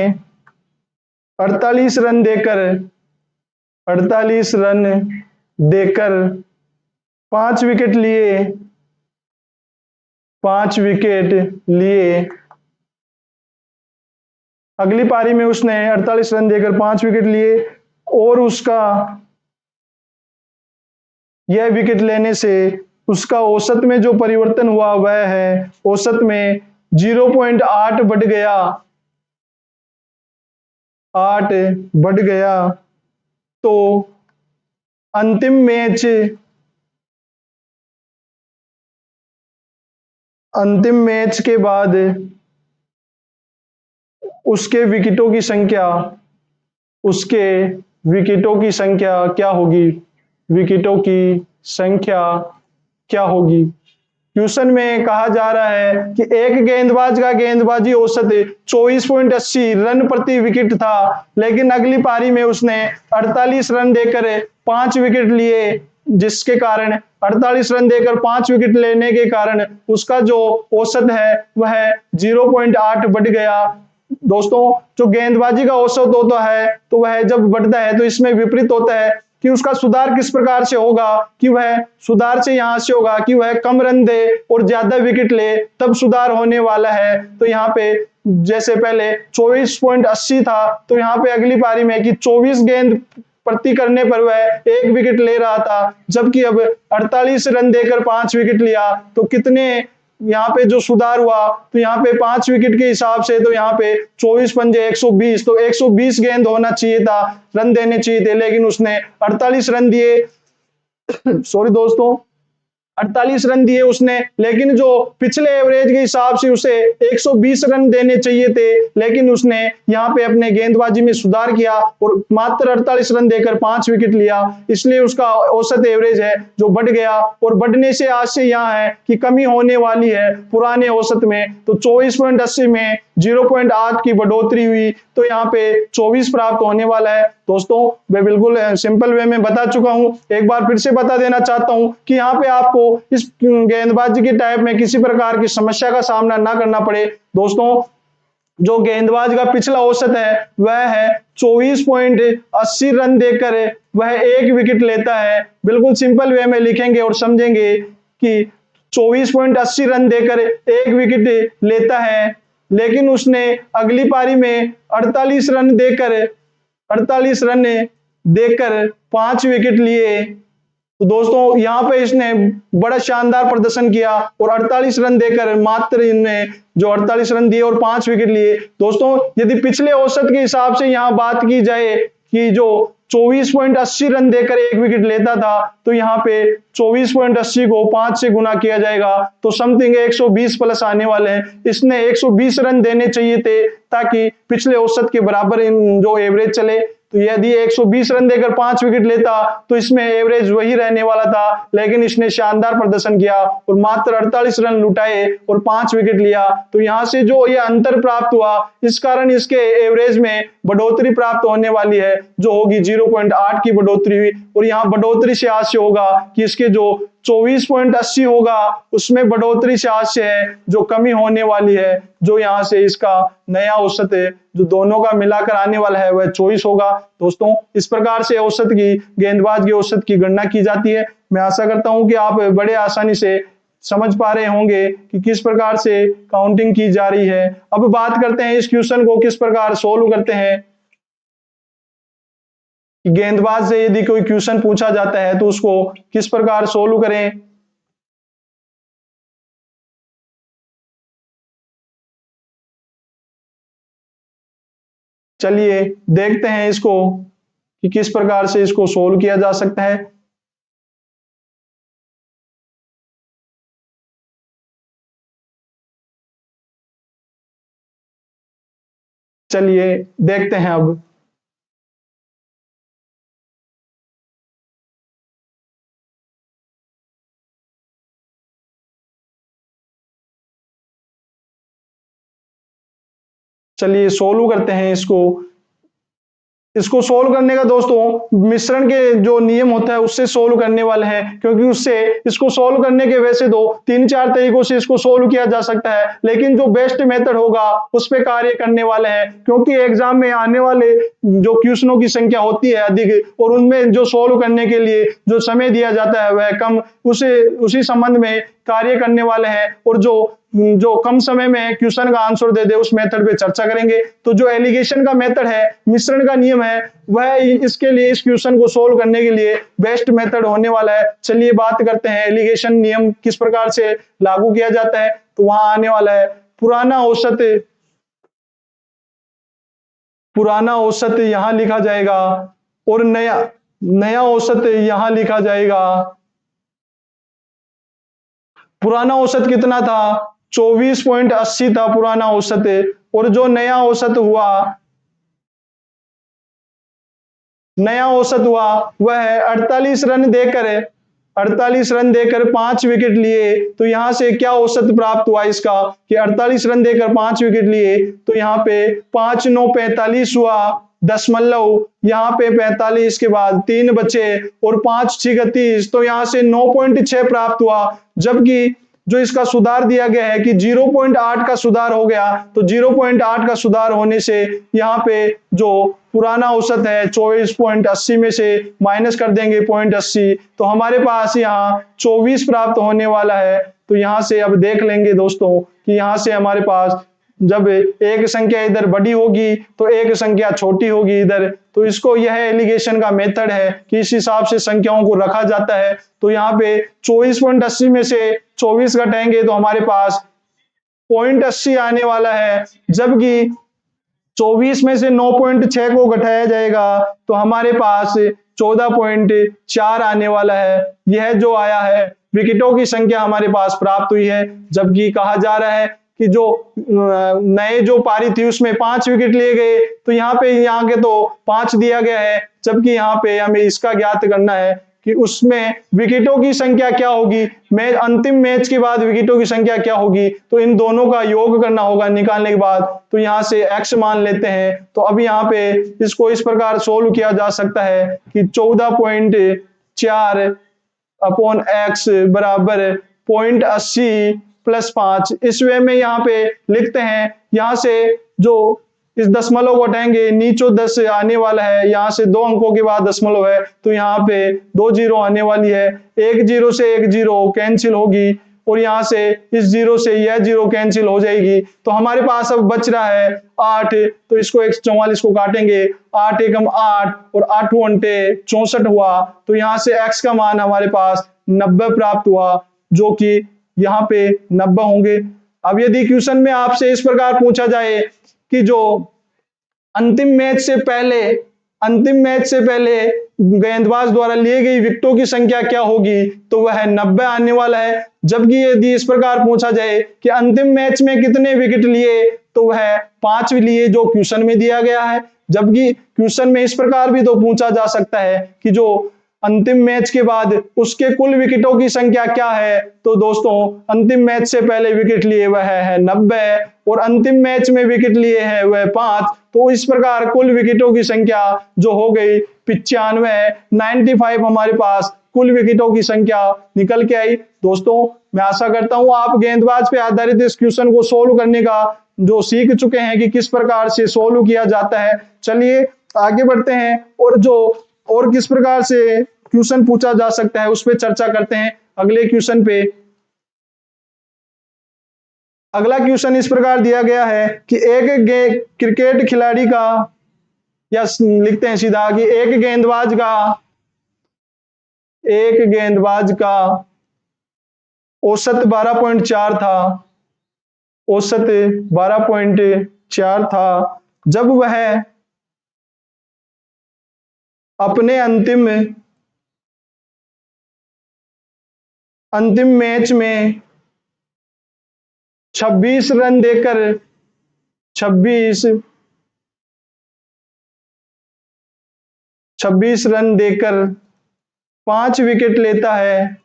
48 रन देकर 5 विकेट लिए 5 विकेट लिए। अगली पारी में उसने 48 रन देकर 5 विकेट लिए और उसका यह विकेट लेने से उसका औसत में जो परिवर्तन हुआ वह है औसत में 0.8 बढ़ गया 8 बढ़ गया। तो अंतिम मैच के बाद उसके विकेटों की संख्या क्या होगी? विकेटों की संख्या क्या होगी? क्वेश्चन में कहा जा रहा है कि एक गेंदबाज का गेंदबाजी औसत 24.80 रन प्रति विकेट था, लेकिन अगली पारी में उसने 48 रन देकर 5 विकेट लिए, जिसके कारण 48 रन देकर 5 विकेट लेने के कारण उसका जो औसत है वह 0.8 बढ़ गया। दोस्तों, जो गेंदबाजी का औसत होता है तो वह जब बढ़ता है तो इसमें विपरीत होता है कि उसका सुधार किस प्रकार से होगा, कि वह सुधार से यहां से होगा कि वह कम रन दे और ज्यादा विकेट ले, तब सुधार होने वाला है। तो यहाँ पे जैसे पहले 24.80 था तो यहाँ पे अगली पारी में कि 24 गेंद प्रति करने पर वह 1 विकेट ले रहा था, जबकि अब 48 रन देकर 5 विकेट लिया तो कितने यहाँ पे जो सुधार हुआ, तो यहाँ पे 5 विकेट के हिसाब से तो यहाँ पे 24 पंजे 120, तो 120 गेंद होना चाहिए था, रन देने चाहिए थे, लेकिन उसने 48 रन दिए। सॉरी दोस्तों, 48 रन दिए उसने, लेकिन जो पिछले एवरेज के हिसाब से उसे 120 रन देने चाहिए थे, लेकिन उसने यहाँ पे अपने गेंदबाजी में सुधार किया और मात्र 48 रन देकर 5 विकेट लिया, इसलिए उसका औसत एवरेज है जो बढ़ गया। और बढ़ने से आज से यहाँ है कि कमी होने वाली है पुराने औसत में, तो 24.80 में 0.8 की बढ़ोतरी हुई, तो यहाँ पे 24 प्राप्त होने वाला है। दोस्तों, मैं बिल्कुल सिंपल वे में बता चुका हूं, एक बार फिर से बता देना चाहता हूं कि यहाँ पे आपको इस गेंदबाजी के टाइप में किसी प्रकार की समस्या का सामना ना करना पड़े। दोस्तों, जो गेंदबाज का पिछला औसत है वह है 24.80 रन देकर वह 1 विकेट लेता है। बिल्कुल सिंपल वे में लिखेंगे और समझेंगे कि 24.80 रन देकर 1 विकेट लेता है, लेकिन उसने अगली पारी में 48 रन देकर 5 विकेट लिए। तो दोस्तों, यहाँ पे इसने बड़ा शानदार प्रदर्शन किया और 48 रन देकर मात्र इनने जो 48 रन दिए और 5 विकेट लिए। दोस्तों, यदि पिछले औसत के हिसाब से यहाँ बात की जाए कि जो 24.80 रन देकर 1 विकेट लेता था, तो यहाँ पे 24.80 को 5 से गुना किया जाएगा तो समथिंग 120 प्लस आने वाले हैं। इसने 120 रन देने चाहिए थे ताकि पिछले औसत के बराबर इन जो एवरेज चले। तो यदि 120 रन देकर 5 विकेट लेता तो इसमें एवरेज वही रहने वाला था, लेकिन इसने शानदार प्रदर्शन किया और मात्र 48 रन लुटाए और 5 विकेट लिया। तो यहां से जो ये अंतर प्राप्त हुआ, इस कारण इसके एवरेज में बढ़ोतरी प्राप्त होने वाली है, जो होगी 0.8 की बढ़ोतरी हुई। और यहाँ बढ़ोतरी से आज से होगा कि इसके जो 24.80 होगा उसमें बढ़ोतरी से आज से है जो कमी होने वाली है, जो यहाँ से इसका नया औसत है जो दोनों का मिलाकर आने वाला है वह 24 होगा। दोस्तों, इस प्रकार से औसत की गेंदबाज की औसत की गणना की जाती है। मैं आशा करता हूं कि आप बड़े आसानी से समझ पा रहे होंगे कि किस प्रकार से काउंटिंग की जा रही है। अब बात करते हैं इस क्वेश्चन को किस प्रकार सोल्व करते हैं। गेंदबाज से यदि कोई क्वेश्चन पूछा जाता है तो उसको किस प्रकार सोल्व करें। चलिए देखते हैं इसको कि किस प्रकार से इसको सोल्व किया जा सकता है। चलिए देखते हैं अब। चलिए सोल्व करते हैं इसको। इसको सोल्व करने का दोस्तों मिश्रण के जो नियम होता है उससे सोल्व करने वाले हैं, क्योंकि उससे इसको सोल्व करने के वैसे तो 3-4 तरीकों से इसको सोल्व किया जा सकता है, लेकिन जो बेस्ट मेथड होगा उस पे कार्य करने वाले हैं, क्योंकि एग्जाम में आने वाले जो क्वेश्चनों की संख्या होती है अधिक और उनमें जो सोल्व करने के लिए जो समय दिया जाता है वह कम, उसी संबंध में कार्य करने वाले हैं और जो जो कम समय में क्वेश्चन का आंसर दे दे उस मेथड पे चर्चा करेंगे। तो जो एलिगेशन का मेथड है, मिश्रण का नियम है, वह इसके लिए इस क्वेश्चन को सोल्व करने के लिए बेस्ट मेथड होने वाला है। चलिए बात करते हैं एलिगेशन नियम किस प्रकार से लागू किया जाता है। तो वहां आने वाला है पुराना औसत यहां लिखा जाएगा और नया औसत यहां लिखा जाएगा। पुराना औसत कितना था? 24.80 था पुराना औसत, और जो नया औसत हुआ वह है 48 रन देकर 5 विकेट लिए। तो यहां से क्या औसत प्राप्त हुआ इसका कि 48 रन देकर 5 विकेट लिए, तो यहां पे 5-9-45 हुआ दशमलव, यहाँ पे 45 के बाद 3 बचे और 5-6 31, तो यहां से 9.6 प्राप्त हुआ। जबकि जो इसका सुधार दिया गया है कि 0.8 का सुधार हो गया, तो 0.8 का सुधार होने से यहाँ पे जो पुराना औसत है 24.80 में से माइनस कर देंगे 0.80, तो हमारे पास यहाँ 24 प्राप्त होने वाला है। तो यहाँ से अब देख लेंगे दोस्तों कि यहाँ से हमारे पास जब एक संख्या इधर बड़ी होगी तो एक संख्या छोटी होगी इधर, तो इसको यह एलिगेशन का मेथड है कि इस हिसाब से संख्याओं को रखा जाता है। तो यहाँ पे 24.80 में से 24 घटाएंगे तो हमारे पास 0.80 आने वाला है, जबकि 24 में से 9.6 को घटाया जाएगा तो हमारे पास 14.4 आने वाला है। यह जो आया है विकेटों की संख्या हमारे पास प्राप्त हुई है। जबकि कहा जा रहा है कि जो नए जो पारी थी उसमें 5 विकेट लिए गए, तो यहाँ के तो 5 दिया गया है, जबकि यहाँ पे हमें इसका ज्ञात करना है कि उसमें विकेटों की संख्या क्या होगी, अंतिम मैच के बाद विकेटों की संख्या क्या होगी, तो इन दोनों का योग करना होगा निकालने के बाद। तो यहाँ से x मान लेते हैं, तो अब यहाँ पे इसको इस प्रकार सोल्व किया जा सकता है कि 14.4 अपॉन x बराबर 0.80 प्लस 5, इस वे में यहाँ पे लिखते हैं। यहाँ से जो इस दशमलव को हटाएंगे नीचो 10 आने वाला है, यहाँ से 2 अंकों के बाद दशमलव है तो यहाँ पे 2 जीरो आने वाली है, 1 जीरो से 1 जीरो कैंसिल होगी और यहाँ से इस जीरो से यह जीरो कैंसिल हो जाएगी। तो हमारे पास अब बच रहा है 8, तो इसको 144 को काटेंगे, 8 एकम 8 और 8 अंटे 64 हुआ। तो यहाँ से x का मान हमारे पास 90 प्राप्त हुआ, जो कि यहाँ पे 90 होंगे। अब यदि क्वेश्चन में आपसे इस प्रकार पूछा जाए कि जो अंतिम मैच से पहले गेंदबाज द्वारा लिए गई विकेटों की संख्या क्या होगी, तो वह 90 आने वाला है। जबकि यदि इस प्रकार पूछा जाए कि अंतिम मैच में कितने विकेट लिए, तो वह 5 लिए जो क्वेश्चन में दिया गया है। जबकि क्वेश्चन में इस प्रकार भी तो पूछा जा सकता है कि जो अंतिम मैच के बाद उसके कुल विकेटों की संख्या क्या है, तो दोस्तों अंतिम मैच से पहले विकेट लिए वह है 90 और अंतिम मैच में विकेट लिए हैं वह 5, तो इस प्रकार कुल विकेटों की संख्या जो हो गई 95 हमारे पास कुल विकेटों की संख्या निकल के आई। दोस्तों मैं आशा करता हूं आप गेंदबाज पे आधारित इस क्वेश्चन को सोल्व करने का जो सीख चुके हैं कि किस प्रकार से सोल्व किया जाता है। चलिए आगे बढ़ते हैं और किस प्रकार से क्वेश्चन पूछा जा सकता है उस पर चर्चा करते हैं अगले क्वेश्चन पे। अगला क्वेश्चन इस प्रकार दिया गया है कि एक क्रिकेट खिलाड़ी का, या लिखते हैं सीधा कि एक गेंदबाज का औसत 12.4 था, औसत 12.4 था जब वह अपने अंतिम मैच में 26 रन देकर 5 विकेट लेता है,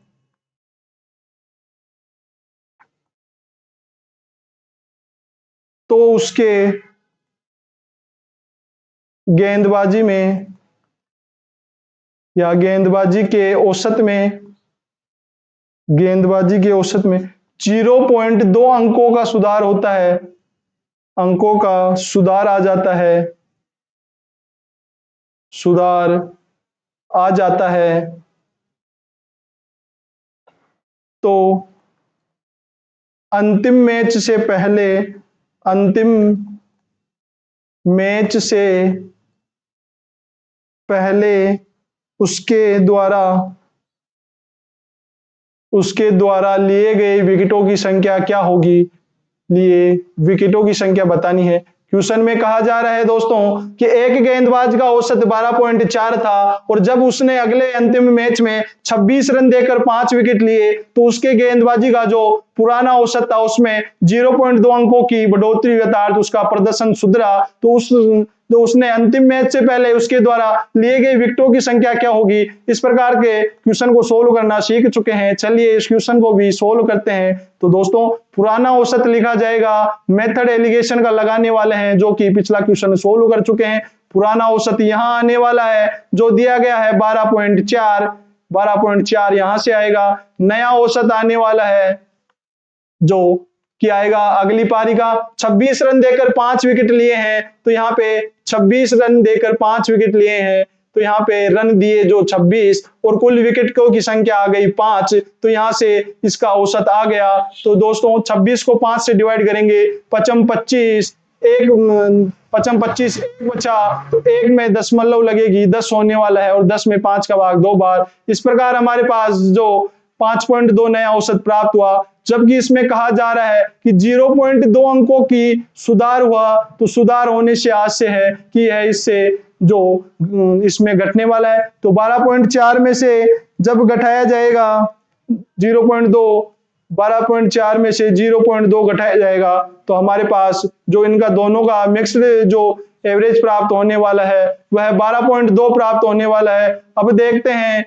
तो उसके गेंदबाजी में या गेंदबाजी के औसत में 0.2 अंकों का सुधार होता है, अंकों का सुधार आ जाता है, सुधार आ जाता है। तो अंतिम मैच से पहले उसके द्वारा लिए गए विकेटों की संख्या क्या होगी, लिए विकेटों की संख्या बतानी है। क्वेश्चन में कहा जा रहा है दोस्तों कि एक गेंदबाज का औसत 12.4 था और जब उसने अगले अंतिम मैच में 26 रन देकर 5 विकेट लिए तो उसके गेंदबाजी का जो पुराना औसत था उसमें 0.2 अंकों की बढ़ोतरी अर्थात उसका प्रदर्शन सुधरा। तो उसने अंतिम मैच से पहले उसके द्वारा लिए गए विकेटों की संख्या क्या होगी। इस प्रकार के क्वेश्चन को सोल्व करना सीख चुके हैं, चलिए इस क्वेश्चन को भी सोल्व करते हैं। तो दोस्तों पुराना औसत लिखा जाएगा, मेथड एलिगेशन का लगाने वाले हैं जो कि पिछला क्वेश्चन सोल्व कर चुके हैं। पुराना औसत यहां आने वाला है जो दिया गया है 12.4 यहां से आएगा। नया औसत आने वाला है जो क्या आएगा अगली पारी का 26 रन देकर 5 विकेट लिए हैं, तो यहाँ पे 26 रन देकर 5 विकेट लिए हैं, तो यहाँ पे रन दिए जो 26 और कुल विकेटों की संख्या आ गई 5, तो यहाँ से इसका औसत आ गया। तो दोस्तों 26 को 5 से डिवाइड करेंगे, 25 एक बचा तो 1 में दशमलव लगेगी, 10 होने वाला है और 10 में 5 का भाग 2 बार। इस प्रकार हमारे पास जो 5.2 नया औसत प्राप्त हुआ। जबकि इसमें कहा जा रहा है कि 0.2 अंकों की सुधार हुआ, तो सुधार होने से आशय है कि यह इससे जो इसमें घटने वाला है। तो 12.4 में से जब घटाया जाएगा 12.4 में से 0.2 घटाया जाएगा तो हमारे पास जो इनका दोनों का मिक्स्ड जो एवरेज प्राप्त होने वाला है वह 12.2 प्राप्त होने वाला है। अब देखते हैं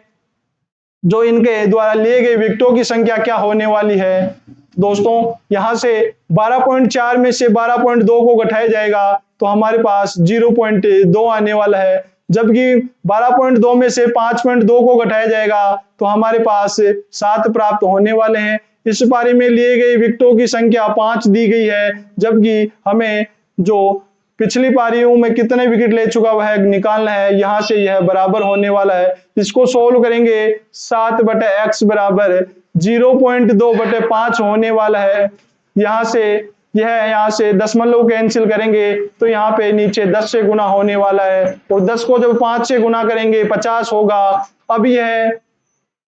जो इनके द्वारा लिए गए विकेटों की संख्या क्या होने वाली है। दोस्तों यहां से 12.4 में से 12.2 को घटाया जाएगा तो हमारे पास 0.2 आने वाला है। जबकि 12.2 में से 5.2 को घटाया जाएगा तो हमारे पास 7 प्राप्त होने वाले हैं। इस पारी में लिए गए विकेटों की संख्या 5 दी गई है, जबकि हमें जो पिछली पारियों में कितने विकेट ले चुका वह निकालना है। यहां से यह बराबर होने वाला है, इसको सोल्व करेंगे 7/x बराबर 0.2/5 होने वाला है। यहाँ से दशमलव कैंसिल करेंगे तो यहाँ पे नीचे 10 से गुना होने वाला है और 10 को जब 5 से गुना करेंगे 50 होगा। अब यह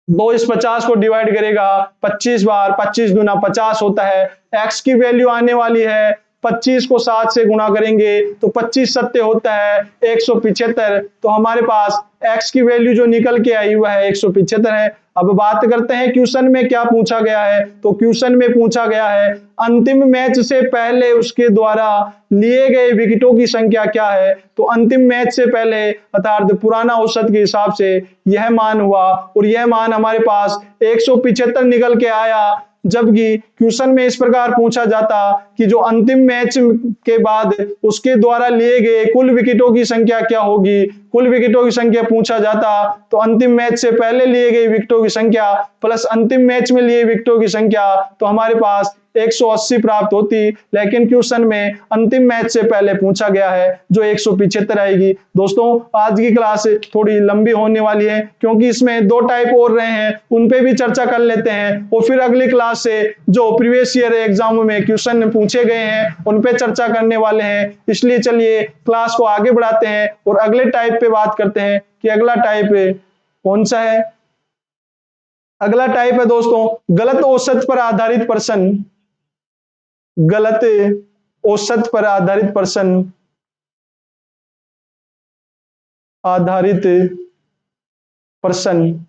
2 इस 50 को डिवाइड करेगा 25 बार, 25 दूना 50 होता है। x की वैल्यू आने वाली है 25 को 7 से गुना करेंगे तो 25 सत्ते होता है 175। तो हमारे पास x की वैल्यू जो निकल के आई वह है 175 है। अब बात करते हैं क्वेश्चन में क्या पूछा गया है। तो क्वेश्चन में पूछा गया है अंतिम मैच से पहले उसके द्वारा लिए गए विकेटों की संख्या क्या है। तो अंतिम मैच से पहले अर्थात पुराना औसत के हिसाब से यह मान हुआ और यह मान हमारे पास 175 निकल के आया। जबकि क्वेश्चन में इस प्रकार पूछा जाता कि जो अंतिम मैच के बाद उसके द्वारा लिए गए कुल विकेटों की संख्या क्या होगी, कुल विकेटों की संख्या पूछा जाता तो अंतिम मैच से पहले लिए गए विकेटों की संख्या प्लस अंतिम मैच में लिए विकेटों की संख्या तो हमारे पास 180 प्राप्त होती। लेकिन क्वेश्चन में अंतिम मैच से पहले पूछा गया है जो 175 आएगी। दोस्तों आज की क्लास थोड़ी लंबी होने वाली है क्योंकि इसमें 2 टाइप और रहे हैं, उन पे भी चर्चा कर लेते हैं और फिर अगली क्लास से जो प्रीवियस ईयर एग्जाम में क्वेश्चन पूछे गए हैं उन पे चर्चा करने वाले हैं। इसलिए चलिए क्लास को आगे बढ़ाते हैं और अगले टाइप पे बात करते हैं कि अगला टाइप कौन सा है। अगला टाइप है दोस्तों गलत औसत पर आधारित प्रश्न। गलत औसत पर आधारित प्रश्न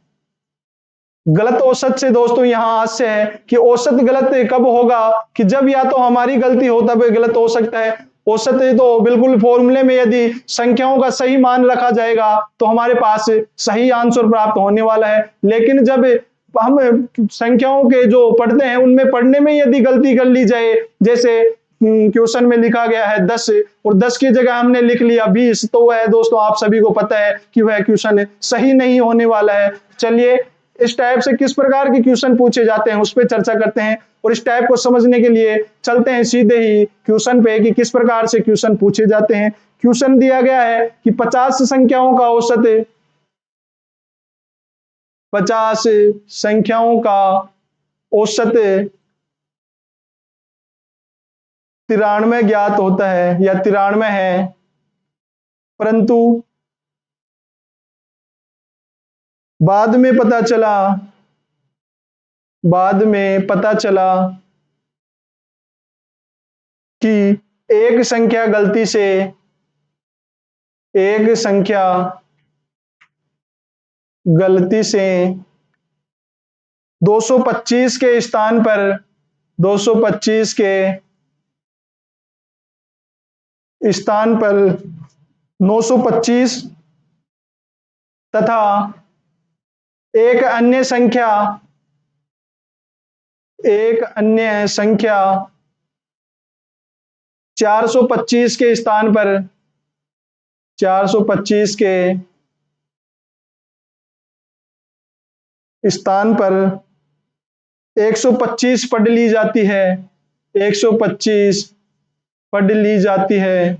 गलत औसत से दोस्तों यहां आशय है कि औसत गलत कब होगा कि जब या तो हमारी गलती हो तब गलत हो सकता है। औसत तो बिल्कुल फॉर्मूले में यदि संख्याओं का सही मान रखा जाएगा तो हमारे पास सही आंसर प्राप्त होने वाला है। लेकिन जब हम संख्याओं के जो पढ़ते हैं उनमें पढ़ने में यदि गलती कर ली जाए, जैसे क्वेश्चन में लिखा गया है 10 और 10 की जगह हमने लिख लिया 20, तो वह दोस्तों आप सभी को पता है कि वह क्वेश्चन सही नहीं होने वाला है। चलिए इस टाइप से किस प्रकार के क्वेश्चन पूछे जाते हैं उस पर चर्चा करते हैं, और इस टाइप को समझने के लिए चलते हैं सीधे ही क्वेश्चन पे कि किस प्रकार से क्वेश्चन पूछे जाते हैं। क्वेश्चन दिया गया है कि 50 संख्याओं का औसत 50 संख्याओं का औसत 93 ज्ञात होता है या 93 है, परंतु बाद में पता चला कि एक संख्या गलती से 225 के स्थान पर 925 तथा एक अन्य संख्या 425 के स्थान पर 125 पढ़ ली जाती है, 125 पढ़ ली जाती है,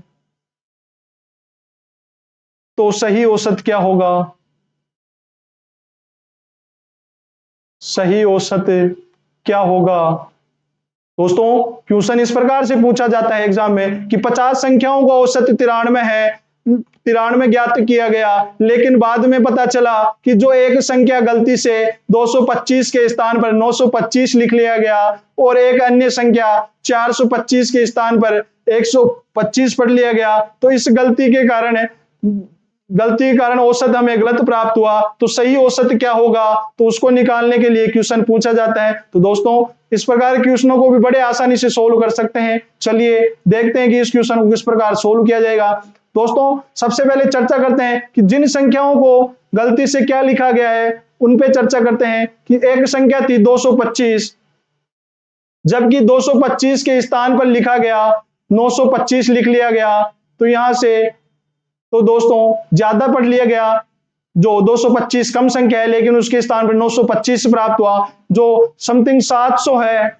तो सही औसत क्या होगा? सही औसत क्या होगा? दोस्तों क्वेश्चन इस प्रकार से पूछा जाता है एग्जाम में कि 50 संख्याओं का औसत 93 है, 93 ज्ञात किया गया, लेकिन बाद में पता चला कि जो एक संख्या गलती से 225 के स्थान पर 925 लिख लिया गया और एक अन्य संख्या 425 के स्थान पर 125 पढ़ लिया गया, तो इस गलती के कारण औसत हमें गलत प्राप्त हुआ, तो सही औसत क्या होगा? तो उसको निकालने के लिए क्वेश्चन पूछा जाता है। तो दोस्तों इस प्रकार के क्वेश्चनों को भी बड़े आसानी से सोल्व कर सकते हैं। चलिए देखते हैं कि इस क्वेश्चन को किस प्रकार सोल्व किया जाएगा। दोस्तों सबसे पहले चर्चा करते हैं कि जिन संख्याओं को गलती से क्या लिखा गया है उन पे चर्चा करते हैं कि एक संख्या थी 225, जबकि 225 के स्थान पर लिखा गया 925 लिख लिया गया, तो यहां से तो दोस्तों ज्यादा पढ़ लिया गया, जो 225 कम संख्या है लेकिन उसके स्थान पर 925 प्राप्त हुआ, जो समथिंग 700 है।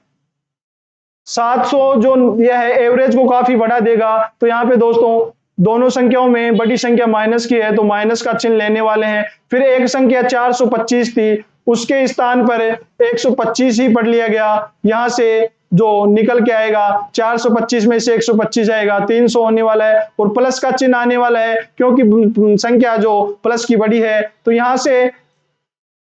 700 जो यह है एवरेज को काफी बढ़ा देगा, तो यहाँ पे दोस्तों दोनों संख्याओं में बड़ी संख्या माइनस की है तो माइनस का चिन्ह लेने वाले हैं। फिर एक संख्या 425 थी, उसके स्थान पर 125 ही पढ़ लिया गया, यहां से जो निकल के आएगा 425 में से 125 आएगा, 300 होने वाला है और प्लस का चिन्ह आने वाला है क्योंकि संख्या जो प्लस की बड़ी है। तो यहां से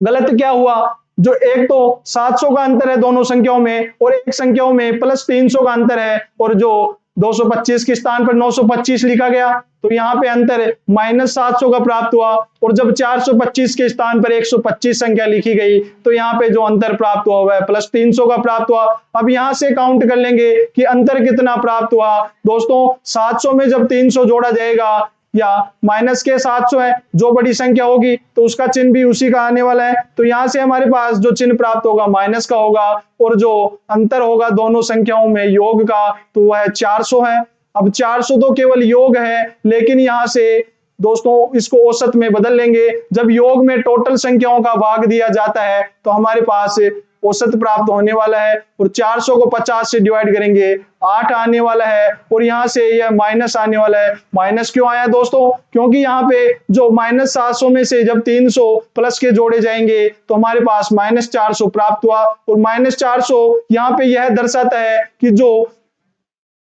गलत क्या हुआ, जो एक तो 700 का अंतर है दोनों संख्याओं में और एक संख्याओं में प्लस 300 का अंतर है, और जो 225 के स्थान पर 925 लिखा गया, तो यहाँ पे अंतर माइनस 700 का प्राप्त हुआ, और जब 425 के स्थान पर 125 संख्या लिखी गई तो यहाँ पे जो अंतर प्राप्त हुआ वह प्लस 300 का प्राप्त हुआ। अब यहाँ से काउंट कर लेंगे कि अंतर कितना प्राप्त हुआ। दोस्तों 700 में जब 300 जोड़ा जाएगा या माइनस के 700 है, जो बड़ी संख्या होगी तो उसका चिन्ह भी उसी का आने वाला है, तो यहां से हमारे पास जो चिन्ह प्राप्त होगा माइनस का होगा, और जो अंतर होगा दोनों संख्याओं में योग का तो वह 400 है। अब 400 तो केवल योग है, लेकिन यहां से दोस्तों इसको औसत में बदल लेंगे। जब योग में टोटल संख्याओं का भाग दिया जाता है तो हमारे पास औसत प्राप्त होने वाला है, और 400 को 50 से डिवाइड करेंगे 8 आने वाला है, और यहां से यह माइनस आने वाला है। माइनस क्यों आया दोस्तों? क्योंकि यहाँ पे जो माइनस 700 में से जब 300 प्लस के जोड़े जाएंगे तो हमारे पास माइनस 400 प्राप्त हुआ, और माइनस 400 यहाँ पे यह दर्शाता है कि जो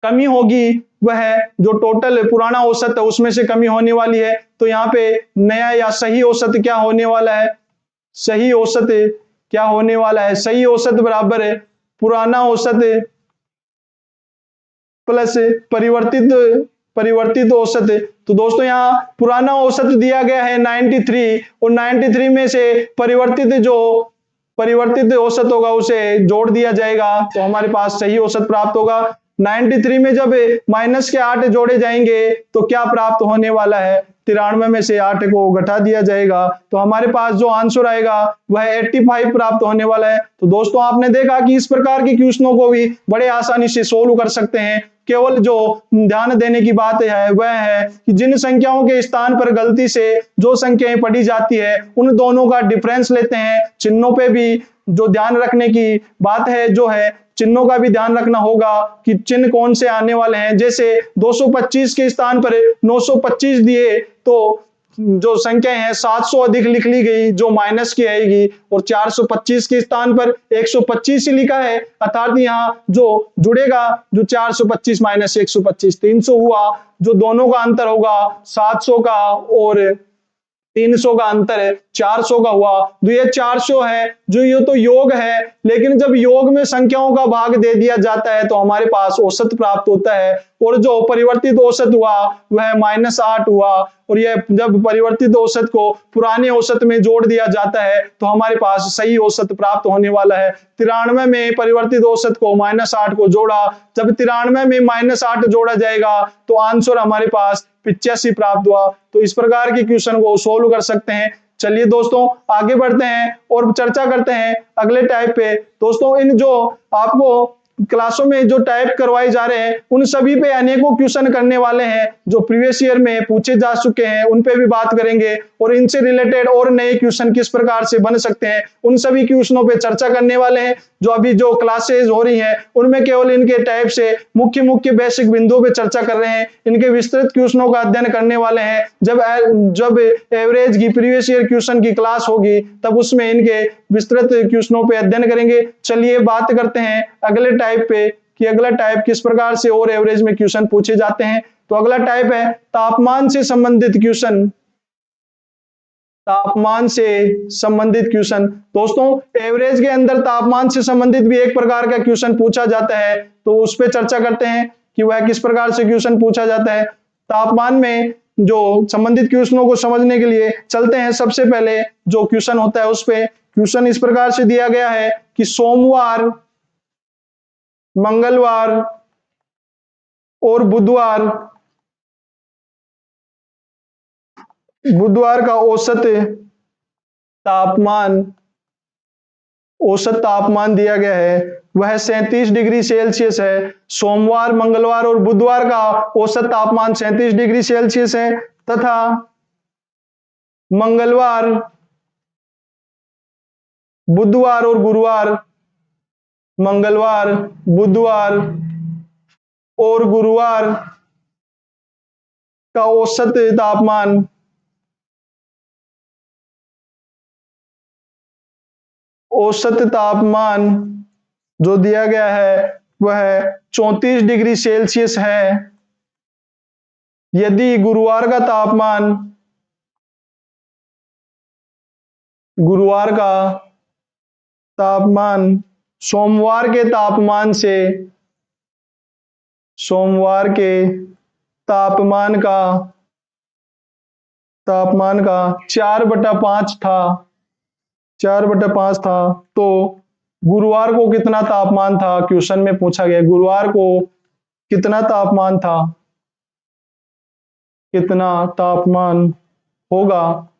कमी होगी वह जो टोटल पुराना औसत है उसमें से कमी होने वाली है। तो यहाँ पे नया या सही औसत क्या होने वाला है? सही औसत क्या होने वाला है? सही औसत बराबर है पुराना औसत प्लस परिवर्तित औसत। तो दोस्तों यहाँ पुराना औसत दिया गया है 93, और 93 में से परिवर्तित औसत होगा उसे जोड़ दिया जाएगा तो हमारे पास सही औसत प्राप्त होगा। 93 में जब माइनस के 8 जोड़े जाएंगे तो क्या प्राप्त होने वाला है? 93 में से 8 को घटा दिया जाएगा तो हमारे पास जो आंसर आएगा वह 85 प्राप्त होने वाला है। तो दोस्तों आपने देखा कि इस प्रकार के क्वेश्चनों को भी बड़े आसानी से सोल्व कर सकते हैं। केवल जो ध्यान देने की बात है वह है कि जिन संख्याओं के स्थान पर गलती से जो संख्याएं पढ़ी जाती है उन दोनों का डिफरेंस लेते हैं। चिन्हों पे भी जो ध्यान रखने की बात है जो है चिन्हों का भी ध्यान रखना होगा कि चिन्ह कौन से आने वाले हैं। जैसे 225 के स्थान पर 925 दिए तो जो संख्याएं हैं 700 अधिक लिख ली गई जो माइनस की आएगी, और 425 के स्थान पर 125 ही लिखा है अर्थात यहाँ जो जुड़ेगा जो 425 माइनस 125 300 हुआ। जो दोनों का अंतर होगा 700 का और 300 का अंतर है 400 का हुआ। तो ये 400 है जो ये तो योग है, लेकिन जब योग में संख्याओं का भाग दे दिया जाता है तो हमारे पास औसत प्राप्त होता है, और जो परिवर्तित औसत हुआ वह -8 हुआ। और यह जब परिवर्तित औसत को पुराने औसत में जोड़ दिया जाता है तो हमारे पास सही औसत प्राप्त होने वाला है। 93 में परिवर्तित औसत को -8 को जोड़ा, जब 93 में -8 जोड़ा जाएगा तो आंसर हमारे पास 85 प्राप्त हुआ। तो इस प्रकार के क्वेश्चन को सोल्व कर सकते हैं। चलिए दोस्तों आगे बढ़ते हैं और चर्चा करते हैं अगले टाइप पे। दोस्तों इन जो आपको क्लासों में जो टाइप करवाए जा रहे हैं उन सभी पे अनेकों क्वेश्चन करने वाले हैं जो प्रीवियस ईयर में पूछे जा चुके हैं, उन पे भी बात करेंगे और इनसे रिलेटेड और नए क्वेश्चन किस प्रकार से बन सकते हैं उन सभी क्वेश्चनों पे चर्चा करने वाले हैं। जो अभी जो क्लासेज हो रही हैं उनमें केवल इनके टाइप से मुख्य मुख्य बेसिक बिंदुओं पे चर्चा कर रहे हैं, इनके विस्तृत क्वेश्चनों का अध्ययन करने वाले हैं। जब एवरेज की प्रीवियस ईयर क्वेश्चन की क्लास होगी तब उसमें इनके विस्तृत क्वेश्चनों पे अध्ययन करेंगे। चलिए बात करते हैं अगले टाइप पे कि अगला टाइप किस प्रकार से और एवरेज में क्वेश्चन पूछे जाते हैं। तो अगला टाइप है तापमान से संबंधित क्वेश्चन। तापमान से संबंधित क्वेश्चन। दोस्तों एवरेज के अंदर तापमान से संबंधित भी एक प्रकार का क्वेश्चन पूछा जाता है, तो उस पर चर्चा करते हैं कि वह किस प्रकार से क्वेश्चन पूछा जाता है। तापमान में जो संबंधित क्वेश्चनों को समझने के लिए चलते हैं। सबसे पहले जो क्वेश्चन होता है उस पे क्वेश्चन इस प्रकार से दिया गया है कि सोमवार, मंगलवार और बुधवार का औसत तापमान दिया गया है वह 37 डिग्री सेल्सियस है। सोमवार, मंगलवार और बुधवार का औसत तापमान 37 डिग्री सेल्सियस है तथा मंगलवार, बुधवार और गुरुवार, मंगलवार, बुधवार और गुरुवार का औसत तापमान जो दिया गया है वह 34 डिग्री सेल्सियस है। यदि गुरुवार का तापमान सोमवार के तापमान का 4/5 था तो गुरुवार को कितना तापमान था। क्वेश्चन में पूछा गया गुरुवार को कितना तापमान होगा।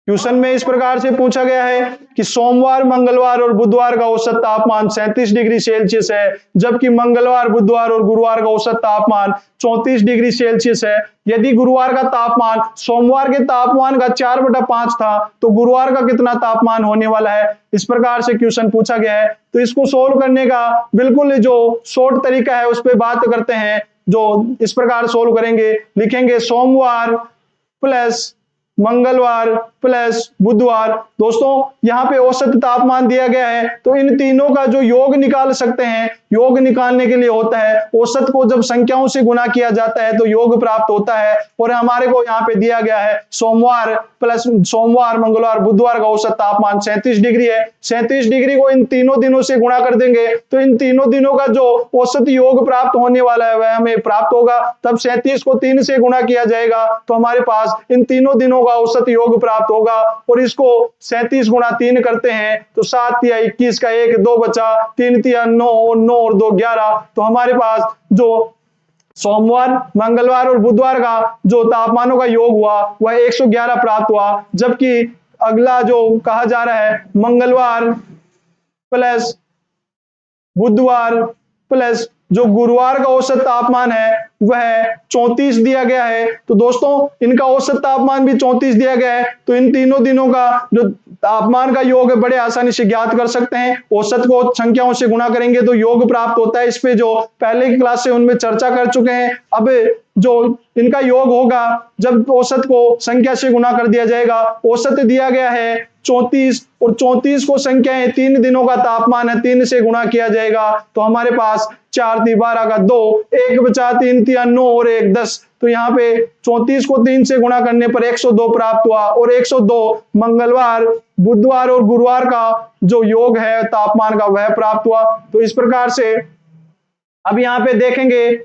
क्वेश्चन में इस प्रकार से पूछा गया है कि सोमवार, मंगलवार और बुधवार का औसत तापमान 37 डिग्री सेल्सियस है, जबकि मंगलवार, बुधवार और गुरुवार का औसत तापमान 34 डिग्री सेल्सियस है। यदि गुरुवार का तापमान सोमवार के तापमान का 4/5 था तो गुरुवार का कितना तापमान होने वाला है। इस प्रकार से क्वेश्चन पूछा गया है। तो इसको सोल्व करने का बिल्कुल जो शॉर्ट तरीका है उस पर बात करते हैं। जो इस प्रकार सोल्व करेंगे, लिखेंगे सोमवार प्लस मंगलवार प्लस बुधवार। दोस्तों यहाँ पे औसत तापमान दिया गया है तो इन तीनों का जो योग निकाल सकते हैं। योग निकालने के लिए होता है औसत को जब संख्याओं से गुना किया जाता है तो योग प्राप्त होता है, और हमारे को यहाँ पे दिया गया है सोमवार, मंगलवार, बुधवार का औसत तापमान 37 डिग्री है। 37 डिग्री को इन तीनों दिनों से गुणा कर देंगे तो इन तीनों दिनों का जो औसत योग प्राप्त होने वाला है वह हमें प्राप्त होगा। तब 37 को 3 से गुणा किया जाएगा तो हमारे पास इन तीनों दिनों का औसत योग प्राप्त होगा, और इसको 37 गुणा 3 करते हैं तो 7 या 21 का 1 2 बचा, 3 या 9 और 9 और 2 11। तो हमारे पास जो सोमवार, मंगलवार और बुधवार का जो तापमानों का योग हुआ वह 111 प्राप्त हुआ। जबकि अगला जो कहा जा रहा है मंगलवार प्लस बुधवार प्लस जो गुरुवार का औसत तापमान है वह 34 दिया गया है। तो दोस्तों इनका औसत तापमान भी 34 दिया गया है। तो इन तीनों दिनों का जो तापमान का योग है बड़े आसानी से ज्ञात कर सकते हैं। औसत को संख्याओं से गुणा करेंगे तो योग प्राप्त होता है। इस पे जो पहले की क्लास से उनमें चर्चा कर चुके हैं। अब जो इनका योग होगा जब औसत को संख्या से गुणा कर दिया जाएगा। औसत दिया गया है 34 और 34 को संख्याएं 3 दिनों का तापमान है 3 से गुणा किया जाएगा। तो हमारे पास 4 × 12 का 2, 1 बचा 3 × 9 और 1 10। तो यहाँ पे 34 को 3 से गुणा करने पर 102 प्राप्त हुआ और 102 मंगलवार, बुधवार और गुरुवार का जो योग है तापमान का वह प्राप्त हुआ। तो इस प्रकार से अब यहाँ पे देखेंगे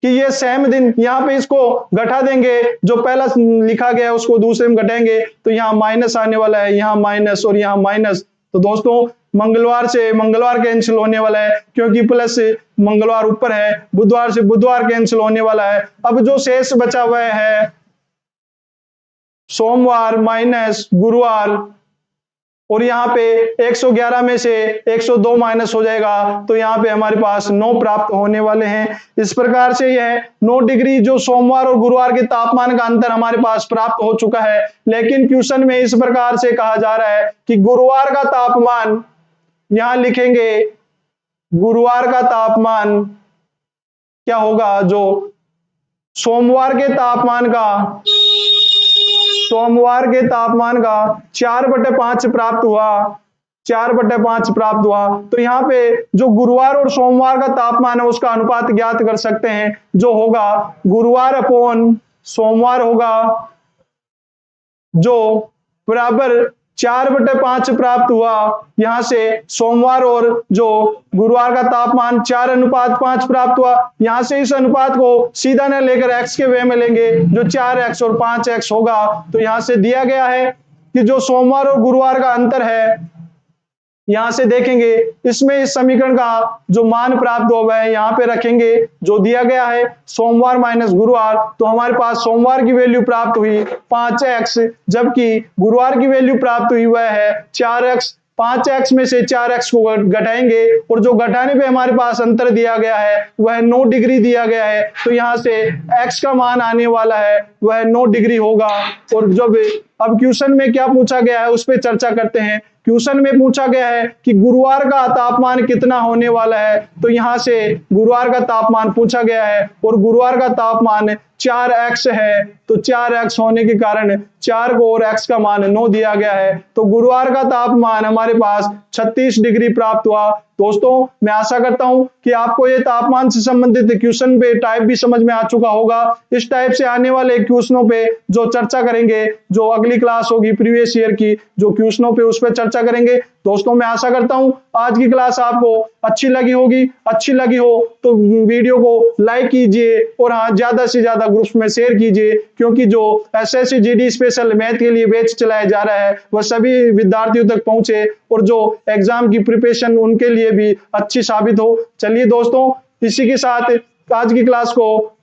कि ये सेम दिन यहाँ पे इसको घटा देंगे। जो पहला लिखा गया है उसको दूसरे में घटाएंगे तो यहाँ माइनस आने वाला है, यहाँ माइनस और यहाँ माइनस। तो दोस्तों मंगलवार से मंगलवार कैंसिल होने वाला है क्योंकि प्लस से मंगलवार ऊपर है, बुधवार से बुधवार कैंसिल होने वाला है। अब जो शेष बचा हुआ है सोमवार माइनस गुरुवार और यहाँ पे 111 में से 102 माइनस हो जाएगा। तो यहाँ पे हमारे पास 9 प्राप्त होने वाले हैं। इस प्रकार से यह 9 डिग्री जो सोमवार और गुरुवार के तापमान का अंतर हमारे पास प्राप्त हो चुका है। लेकिन क्वेश्चन में इस प्रकार से कहा जा रहा है कि गुरुवार का तापमान, यहां लिखेंगे गुरुवार का तापमान क्या होगा, जो सोमवार के तापमान का 4/5 प्राप्त हुआ, 4/5 प्राप्त हुआ। तो यहाँ पे जो गुरुवार और सोमवार का तापमान है उसका अनुपात ज्ञात कर सकते हैं, जो होगा गुरुवार अपॉन सोमवार होगा जो बराबर 4/5 प्राप्त हुआ। यहां से सोमवार और जो गुरुवार का तापमान 4:5 प्राप्त हुआ। यहां से इस अनुपात को सीधा न लेकर x के वे में लेंगे जो 4x और 5x होगा। तो यहां से दिया गया है कि जो सोमवार और गुरुवार का अंतर है, यहां से देखेंगे इसमें इस समीकरण का जो मान प्राप्त हुआ है यहां पे रखेंगे। जो दिया गया है सोमवार माइनस गुरुवार, तो हमारे पास सोमवार की वैल्यू प्राप्त हुई 5x, जबकि गुरुवार की वैल्यू प्राप्त हुई वह है 4x। 5x में से 4x को घटाएंगे और जो घटाने पे हमारे पास अंतर दिया गया है वह 9 डिग्री दिया गया है। तो यहां से x का मान आने वाला है वह 9 डिग्री होगा। और जब अब क्वेश्चन में क्या पूछा गया है उस पर चर्चा करते हैं। क्वेश्चन में पूछा गया है कि गुरुवार का तापमान कितना होने वाला है। तो यहां से गुरुवार का तापमान पूछा गया है और गुरुवार का तापमान 4x है। तो 4x होने के कारण 4 को और x का मान 9 दिया गया है। तो गुरुवार का तापमान हमारे पास 36 डिग्री प्राप्त हुआ। दोस्तों मैं आशा करता हूं कि आपको ये तापमान से संबंधित क्वेश्चन पे टाइप भी समझ में आ चुका होगा। इस टाइप से आने वाले क्वेश्चनों पे जो चर्चा करेंगे, जो अगली क्लास होगी प्रीवियस ईयर की जो क्वेश्चनों पे उस पर चर्चा करेंगे। दोस्तों मैं आशा करता हूं आज की क्लास आपको अच्छी लगी होगी। अच्छी लगी हो तो वीडियो को लाइक कीजिए और हाँ ज्यादा से ज्यादा ग्रुप्स में शेयर कीजिए, क्योंकि जो एसएससी जीडी स्पेशल मैथ के लिए बैच चलाया जा रहा है वह सभी विद्यार्थियों तक पहुंचे और जो एग्जाम की प्रिपरेशन उनके लिए भी अच्छी साबित हो। चलिए दोस्तों इसी के साथ आज की क्लास को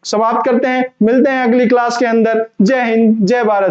समाप्त करते हैं। मिलते हैं अगली क्लास के अंदर। जय हिंद, जय भारत।